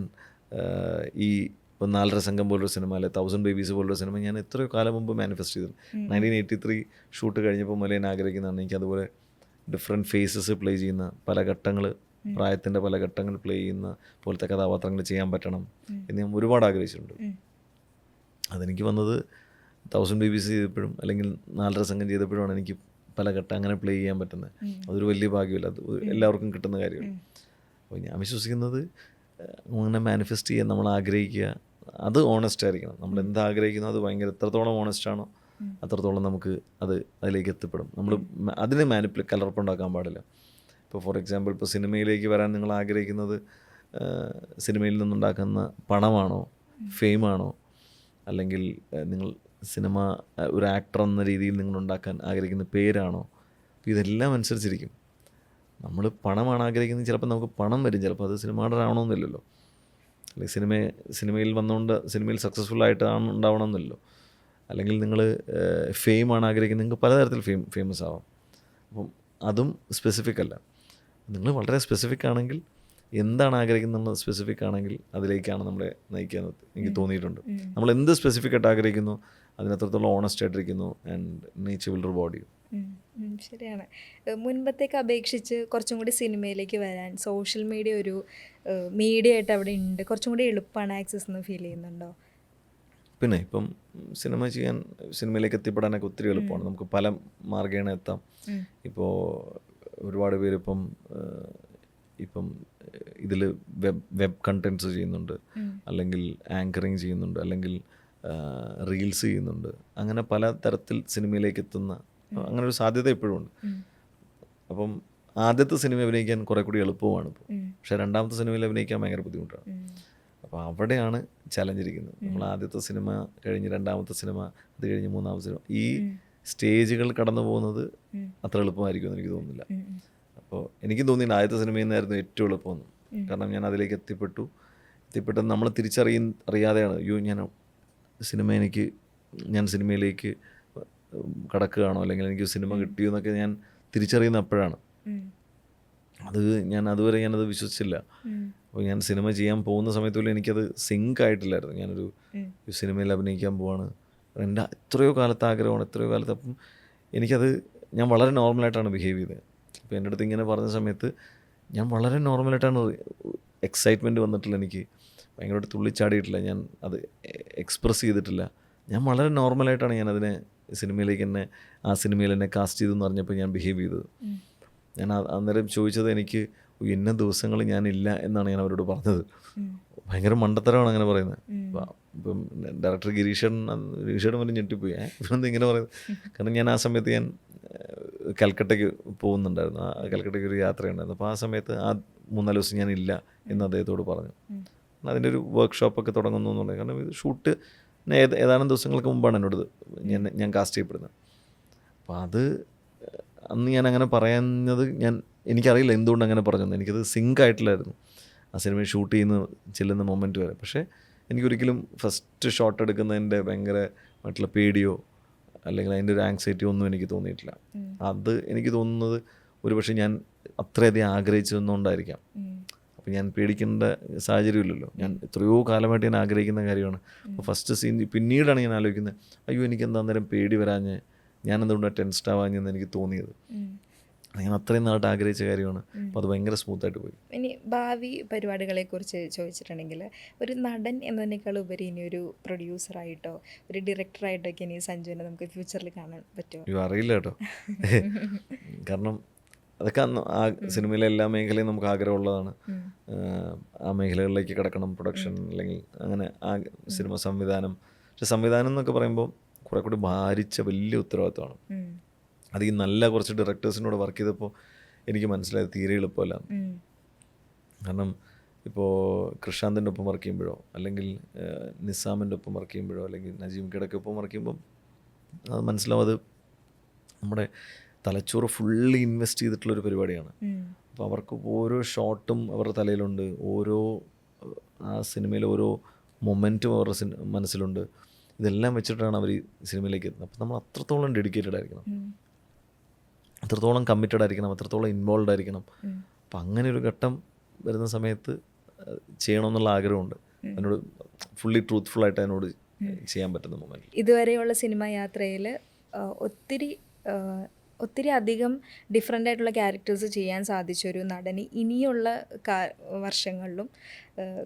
ഈ ഇപ്പോൾ 4.5 സംഘം പോലൊരു സിനിമ, അല്ലെ 1000 ബേബീസ് പോലൊരു സിനിമ ഞാൻ എത്രയോ കാലം മുമ്പ് മാനിഫെസ്റ്റ് ചെയ്തു. 1983 ഷൂട്ട് കഴിഞ്ഞപ്പോൾ മുതലേ ഞാൻ ആഗ്രഹിക്കുന്നതാണ് എനിക്കതുപോലെ ഡിഫറെൻറ്റ് ഫേസസ് പ്ലേ ചെയ്യുന്ന പല ഘട്ടങ്ങൾ, പ്രായത്തിൻ്റെ പല ഘട്ടങ്ങൾ പ്ലേ ചെയ്യുന്ന പോലത്തെ കഥാപാത്രങ്ങൾ ചെയ്യാൻ പറ്റണം എന്ന് ഞാൻ ഒരുപാട് ആഗ്രഹിച്ചിട്ടുണ്ട്. അതെനിക്ക് വന്നത് 1000 ബേബീസ് ചെയ്തപ്പോഴും അല്ലെങ്കിൽ 4.5 സംഘം ചെയ്തപ്പോഴുമാണ് എനിക്ക് പല ഘട്ടം അങ്ങനെ പ്ലേ ചെയ്യാൻ പറ്റുന്നത്. അതൊരു വലിയ ഭാഗ്യമല്ല, അത് എല്ലാവർക്കും കിട്ടുന്ന കാര്യമാണ്. അപ്പോൾ ഞാൻ വിശ്വസിക്കുന്നത് അങ്ങനെ മാനിഫെസ്റ്റ് ചെയ്യാൻ നമ്മൾ ആഗ്രഹിക്കുക, അത് ഓണസ്റ്റ് ആയിരിക്കണം. നമ്മൾ എന്താ ആഗ്രഹിക്കുന്നത് അത് ഭയങ്കര എത്രത്തോളം ഓണസ്റ്റ് ആണോ അത്രത്തോളം നമുക്ക് അതിലേക്ക് എത്തിപ്പെടും. നമ്മൾ അതിനെ കലർപ്പുണ്ടാക്കാൻ പാടില്ല. ഇപ്പോൾ ഫോർ എക്സാമ്പിൾ ഇപ്പോൾ സിനിമയിലേക്ക് വരാൻ നിങ്ങൾ ആഗ്രഹിക്കുന്നത് സിനിമയിൽ നിന്നുണ്ടാക്കുന്ന പണമാണോ, ഫെയിമാണോ, അല്ലെങ്കിൽ നിങ്ങൾ സിനിമ ഒരു ആക്ടർ എന്ന രീതിയിൽ നിങ്ങളുണ്ടാക്കാൻ ആഗ്രഹിക്കുന്ന പേരാണോ? അപ്പോൾ ഇതെല്ലാം അനുസരിച്ചിരിക്കും. നമ്മൾ പണമാണ് ആഗ്രഹിക്കുന്നത്, ചിലപ്പോൾ നമുക്ക് പണം വരും, ചിലപ്പോൾ അത് സിനിമാടർ ആവണമെന്നില്ലല്ലോ. അല്ലെങ്കിൽ സിനിമയിൽ വന്നുകൊണ്ട് സിനിമയിൽ സക്സസ്ഫുൾ ഉണ്ടാവണമെന്നില്ലല്ലോ. അല്ലെങ്കിൽ നിങ്ങൾ ഫെയിമാണ് ആഗ്രഹിക്കുന്നത്, നിങ്ങൾക്ക് പലതരത്തിൽ ഫേമസ് ആവാം. അപ്പം അതും സ്പെസിഫിക് അല്ല. നിങ്ങൾ വളരെ സ്പെസിഫിക് ആണെങ്കിൽ, എന്താണ് ആഗ്രഹിക്കുന്നത് സ്പെസിഫിക് ആണെങ്കിൽ അതിലേക്കാണ് നമ്മളെ നയിക്കാൻ എനിക്ക് തോന്നിയിട്ടുണ്ട്. നമ്മൾ എന്ത് സ്പെസിഫിക് ആയിട്ട് ആഗ്രഹിക്കുന്നു അതിനത്രത്തോളം ഓണസ്റ്റ് ആയിട്ടിരിക്കുന്നു and nature will reward you. ശരിയാണ്. മുൻപത്തേക്ക് അപേക്ഷിച്ച് കുറച്ചും കൂടി സിനിമയിലേക്ക് വരാൻ സോഷ്യൽ മീഡിയ ഒരു മീഡിയ ആയിട്ട് അവിടെ ഉണ്ട്, കുറച്ചും കൂടി എളുപ്പമാണ് ആക്സസ് എന്ന് ഫീൽ ചെയ്യുന്നുണ്ടോ? പിന്നെ ഇപ്പം സിനിമയിലേക്ക് എത്തിപ്പെടാനൊക്കെ ഒത്തിരി എളുപ്പമാണ്. നമുക്ക് പല മാർഗേണ എത്താം. ഇപ്പോൾ ഒരുപാട് പേര് ഇപ്പം ഇതിൽ വെബ് കണ്ടൻറ്റ്സ് ചെയ്യുന്നുണ്ട്, അല്ലെങ്കിൽ ആങ്കറിങ് ചെയ്യുന്നുണ്ട്, അല്ലെങ്കിൽ റീൽസ് ചെയ്യുന്നുണ്ട്. അങ്ങനെ പല തരത്തിൽ സിനിമയിലേക്ക് എത്തുന്ന അങ്ങനെ ഒരു സാധ്യത എപ്പോഴും ഉണ്ട്. അപ്പം ആദ്യത്തെ സിനിമ അഭിനയിക്കാൻ കുറെ കൂടി എളുപ്പമാണ് ഇപ്പോൾ. പക്ഷേ രണ്ടാമത്തെ സിനിമയിൽ അഭിനയിക്കാൻ ഭയങ്കര ബുദ്ധിമുട്ടാണ്. അപ്പോൾ അവിടെയാണ് ചലഞ്ച് ഇരിക്കുന്നത്. നമ്മൾ ആദ്യത്തെ സിനിമ കഴിഞ്ഞ് രണ്ടാമത്തെ സിനിമ, അത് കഴിഞ്ഞ് മൂന്നാമത്തെ സിനിമ, ഈ സ്റ്റേജുകൾ കടന്നു പോകുന്നത് അത്ര എളുപ്പമായിരിക്കുമെന്ന് എനിക്ക് തോന്നുന്നില്ല. അപ്പോൾ എനിക്ക് തോന്നിയിട്ടുണ്ട് ആദ്യത്തെ സിനിമയിൽ നിന്നായിരുന്നു ഏറ്റവും എളുപ്പമെന്ന്. കാരണം ഞാൻ അതിലേക്ക് എത്തിപ്പെട്ടത് നമ്മൾ അറിയാതെയാണ് ഞാൻ സിനിമയിലേക്ക് കടക്കുകയാണോ, അല്ലെങ്കിൽ എനിക്ക് സിനിമ കിട്ടിയോ എന്നൊക്കെ ഞാൻ തിരിച്ചറിയുന്ന അപ്പോഴാണ്. അതുവരെ ഞാനത് വിശ്വസിച്ചില്ല. അപ്പോൾ ഞാൻ സിനിമ ചെയ്യാൻ പോകുന്ന സമയത്ത് പോലും എനിക്കത് സിങ്ക് ആയിട്ടില്ലായിരുന്നു. ഞാനൊരു സിനിമയിൽ അഭിനയിക്കാൻ പോവാണ്, എൻ്റെ എത്രയോ കാലത്തെ ആഗ്രഹമാണ്, അപ്പം ഞാൻ വളരെ നോർമലായിട്ടാണ് ബിഹേവ് ചെയ്തത്. അപ്പോൾ എൻ്റെ അടുത്ത് ഇങ്ങനെ പറഞ്ഞ സമയത്ത് ഞാൻ വളരെ നോർമലായിട്ടാണ്, എക്സൈറ്റ്മെൻറ്റ് വന്നിട്ടില്ല, എനിക്ക് ഭയങ്കരമായിട്ട് തുള്ളിച്ചാടിയിട്ടില്ല, ഞാൻ അത് എക്സ്പ്രസ് ചെയ്തിട്ടില്ല. ഞാൻ വളരെ നോർമലായിട്ടാണ് ഞാനതിനെ ആ സിനിമയിൽ എന്നെ കാസ്റ്റ് ചെയ്തെന്ന് പറഞ്ഞപ്പോൾ ഞാൻ ബിഹേവ് ചെയ്തത്. ഞാൻ അന്നേരം ചോദിച്ചത് എനിക്ക് ഇന്ന ദിവസങ്ങൾ ഞാനില്ല എന്നാണ് ഞാൻ അവരോട് പറഞ്ഞത്. ഭയങ്കര മണ്ടത്തരമാണ് അങ്ങനെ പറയുന്നത്. ഇപ്പം ഡയറക്ടർ ഗിരീഷേട്ടൻ വരെ ഞെട്ടിപ്പോയി, ഇവരെന്ത് ഇങ്ങനെ പറയുന്നത്. കാരണം ഞാൻ ആ സമയത്ത് കൽക്കട്ടയ്ക്ക് പോകുന്നുണ്ടായിരുന്നു, കൽക്കട്ടയ്ക്ക് ഒരു യാത്രയുണ്ടായിരുന്നു. അപ്പോൾ ആ സമയത്ത് 3-4 ദിവസം ഞാനില്ല എന്ന് അദ്ദേഹത്തോട് പറഞ്ഞു. അതിൻ്റെ ഒരു വർക്ക്ഷോപ്പൊക്കെ തുടങ്ങുന്നു എന്നുള്ളത്. കാരണം ഇത് ഷൂട്ട് ഏതാനും ദിവസങ്ങൾക്ക് മുമ്പാണ് എന്നോട് ഞാൻ കാസ്റ്റ് ചെയ്യപ്പെടുന്നത്. അപ്പോൾ അന്ന് ഞാൻ അങ്ങനെ പറയുന്നത് എനിക്കറിയില്ല എന്തുകൊണ്ട് അങ്ങനെ പറഞ്ഞത്. എനിക്കത് സിങ്ക് ആയിട്ടില്ലായിരുന്നു ആ സിനിമ ഷൂട്ട് ചെല്ലുന്ന മൊമെൻറ്റ് വരെ. പക്ഷേ എനിക്കൊരിക്കലും ഫസ്റ്റ് ഷോട്ട് എടുക്കുന്നതിൻ്റെ ഭയങ്കരമായിട്ടുള്ള പേടിയോ അല്ലെങ്കിൽ അതിൻ്റെ ഒരു ആങ്സൈറ്റിയോ ഒന്നും എനിക്ക് തോന്നിയിട്ടില്ല. അത് എനിക്ക് തോന്നുന്നത് ഒരുപക്ഷെ ഞാൻ അത്രയധികം ആഗ്രഹിച്ചതെന്നുകൊണ്ടായിരിക്കാം. അപ്പോൾ ഞാൻ പേടിക്കേണ്ട സാഹചര്യമില്ലല്ലോ. ഞാൻ എത്രയോ കാലമായിട്ട് ഞാൻ ആഗ്രഹിക്കുന്ന കാര്യമാണ്. അപ്പോൾ ഫസ്റ്റ് സീൻ പിന്നീടാണ് ഞാൻ ആലോചിക്കുന്നത്, അയ്യോ എനിക്ക് എന്താ അന്നേരം പേടി വരാഞ്ഞ്, ഞാൻ എന്തുകൊണ്ടാണ് ടെൻസ്ഡ് ആവാഞ്ഞെന്ന് എനിക്ക് തോന്നിയത്. ഞാൻ അത്രയും നാളായിട്ട് ആഗ്രഹിച്ച കാര്യമാണ്. അപ്പോൾ അത് ഭയങ്കര സ്മൂത്തായിട്ട് പോയി. ഇനി ഭാവി പരിപാടികളെക്കുറിച്ച് ചോദിച്ചിട്ടുണ്ടെങ്കിൽ, ഒരു നടൻ എന്നതിനേക്കാൾ ഉപരി ഇനി ഒരു പ്രൊഡ്യൂസറായിട്ടോ ഒരു ഡയറക്ടറായിട്ടൊക്കെ ഇനി സഞ്ജുവിനെ നമുക്ക് ഫ്യൂച്ചറിൽ കാണാൻ പറ്റുമോ? അയ്യോ അറിയില്ല കേട്ടോ. കാരണം അതൊക്കെ ആ സിനിമയിലെ എല്ലാ മേഖലയും നമുക്ക് ആഗ്രഹമുള്ളതാണ്. ആ മേഖലകളിലേക്ക് കിടക്കണം, പ്രൊഡക്ഷൻ അല്ലെങ്കിൽ അങ്ങനെ ആ സിനിമ സംവിധാനം. പക്ഷെ സംവിധാനം എന്നൊക്കെ പറയുമ്പോൾ കുറെ കൂടി ഭാരിച്ച വലിയ ഉത്തരവാദിത്തമാണ്. അത് ഈ നല്ല കുറച്ച് ഡയറക്ടേഴ്സിനോട് വർക്ക് ചെയ്തപ്പോൾ എനിക്ക് മനസ്സിലായത് തീരെ എളുപ്പമല്ല. കാരണം ഇപ്പോൾ കൃഷാന്തിൻ്റെ ഒപ്പം വർക്ക് ചെയ്യുമ്പോഴോ അല്ലെങ്കിൽ നിസാമിൻ്റെ ഒപ്പം വർക്ക് ചെയ്യുമ്പോഴോ അല്ലെങ്കിൽ നജീം കിടക്ക് ഒപ്പം വർക്ക് ചെയ്യുമ്പം അത് മനസ്സിലാവും, അത് നമ്മുടെ തലച്ചോറ് ഫുള്ളി ഇൻവെസ്റ്റ് ചെയ്തിട്ടുള്ളൊരു പരിപാടിയാണ്. അപ്പോൾ അവർക്ക് ഓരോ ഷോട്ടും അവരുടെ തലയിലുണ്ട്, ഓരോ ആ സിനിമയിലെ ഓരോ മൊമെൻറ്റും അവരുടെ മനസ്സിലുണ്ട്. ഇതെല്ലാം വെച്ചിട്ടാണ് അവർ ഈ സിനിമയിലേക്ക് എത്തുന്നത്. അപ്പോൾ നമ്മൾ അത്രത്തോളം ഡെഡിക്കേറ്റഡ് ആയിരിക്കണം, അത്രത്തോളം കമ്മിറ്റഡ് ആയിരിക്കണം, അത്രത്തോളം ഇൻവോൾവ് ആയിരിക്കണം. അപ്പം അങ്ങനെ ഒരു ഘട്ടം വരുന്ന സമയത്ത് ചെയ്യണമെന്നുള്ള ആഗ്രഹമുണ്ട്. അതിനോട് ഫുള്ളി ട്രൂത്ത്ഫുള്ളായിട്ട് അതിനോട് ചെയ്യാൻ പറ്റുന്ന മൊമെൻറ്റ്. ഇതുവരെയുള്ള സിനിമ യാത്രയിൽ ഒത്തിരി ഒത്തിരി അധികം ഡിഫറെൻ്റ് ആയിട്ടുള്ള ക്യാരക്ടേഴ്സ് ചെയ്യാൻ സാധിച്ചൊരു നടന് ഇനിയുള്ള വർഷങ്ങളിലും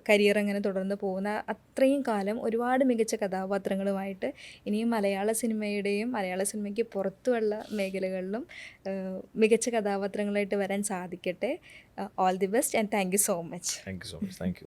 കരിയർ അങ്ങനെ തുടർന്ന് പോകുന്ന അത്രയും കാലം ഒരുപാട് മികച്ച കഥാപാത്രങ്ങളുമായിട്ട് ഇനിയും മലയാള സിനിമയുടെയും മലയാള സിനിമയ്ക്ക് പുറത്തുള്ള മേഖലകളിലും മികച്ച കഥാപാത്രങ്ങളായിട്ട് വരാൻ സാധിക്കട്ടെ. All the best and thank you so much. Thank you so much. Thank you.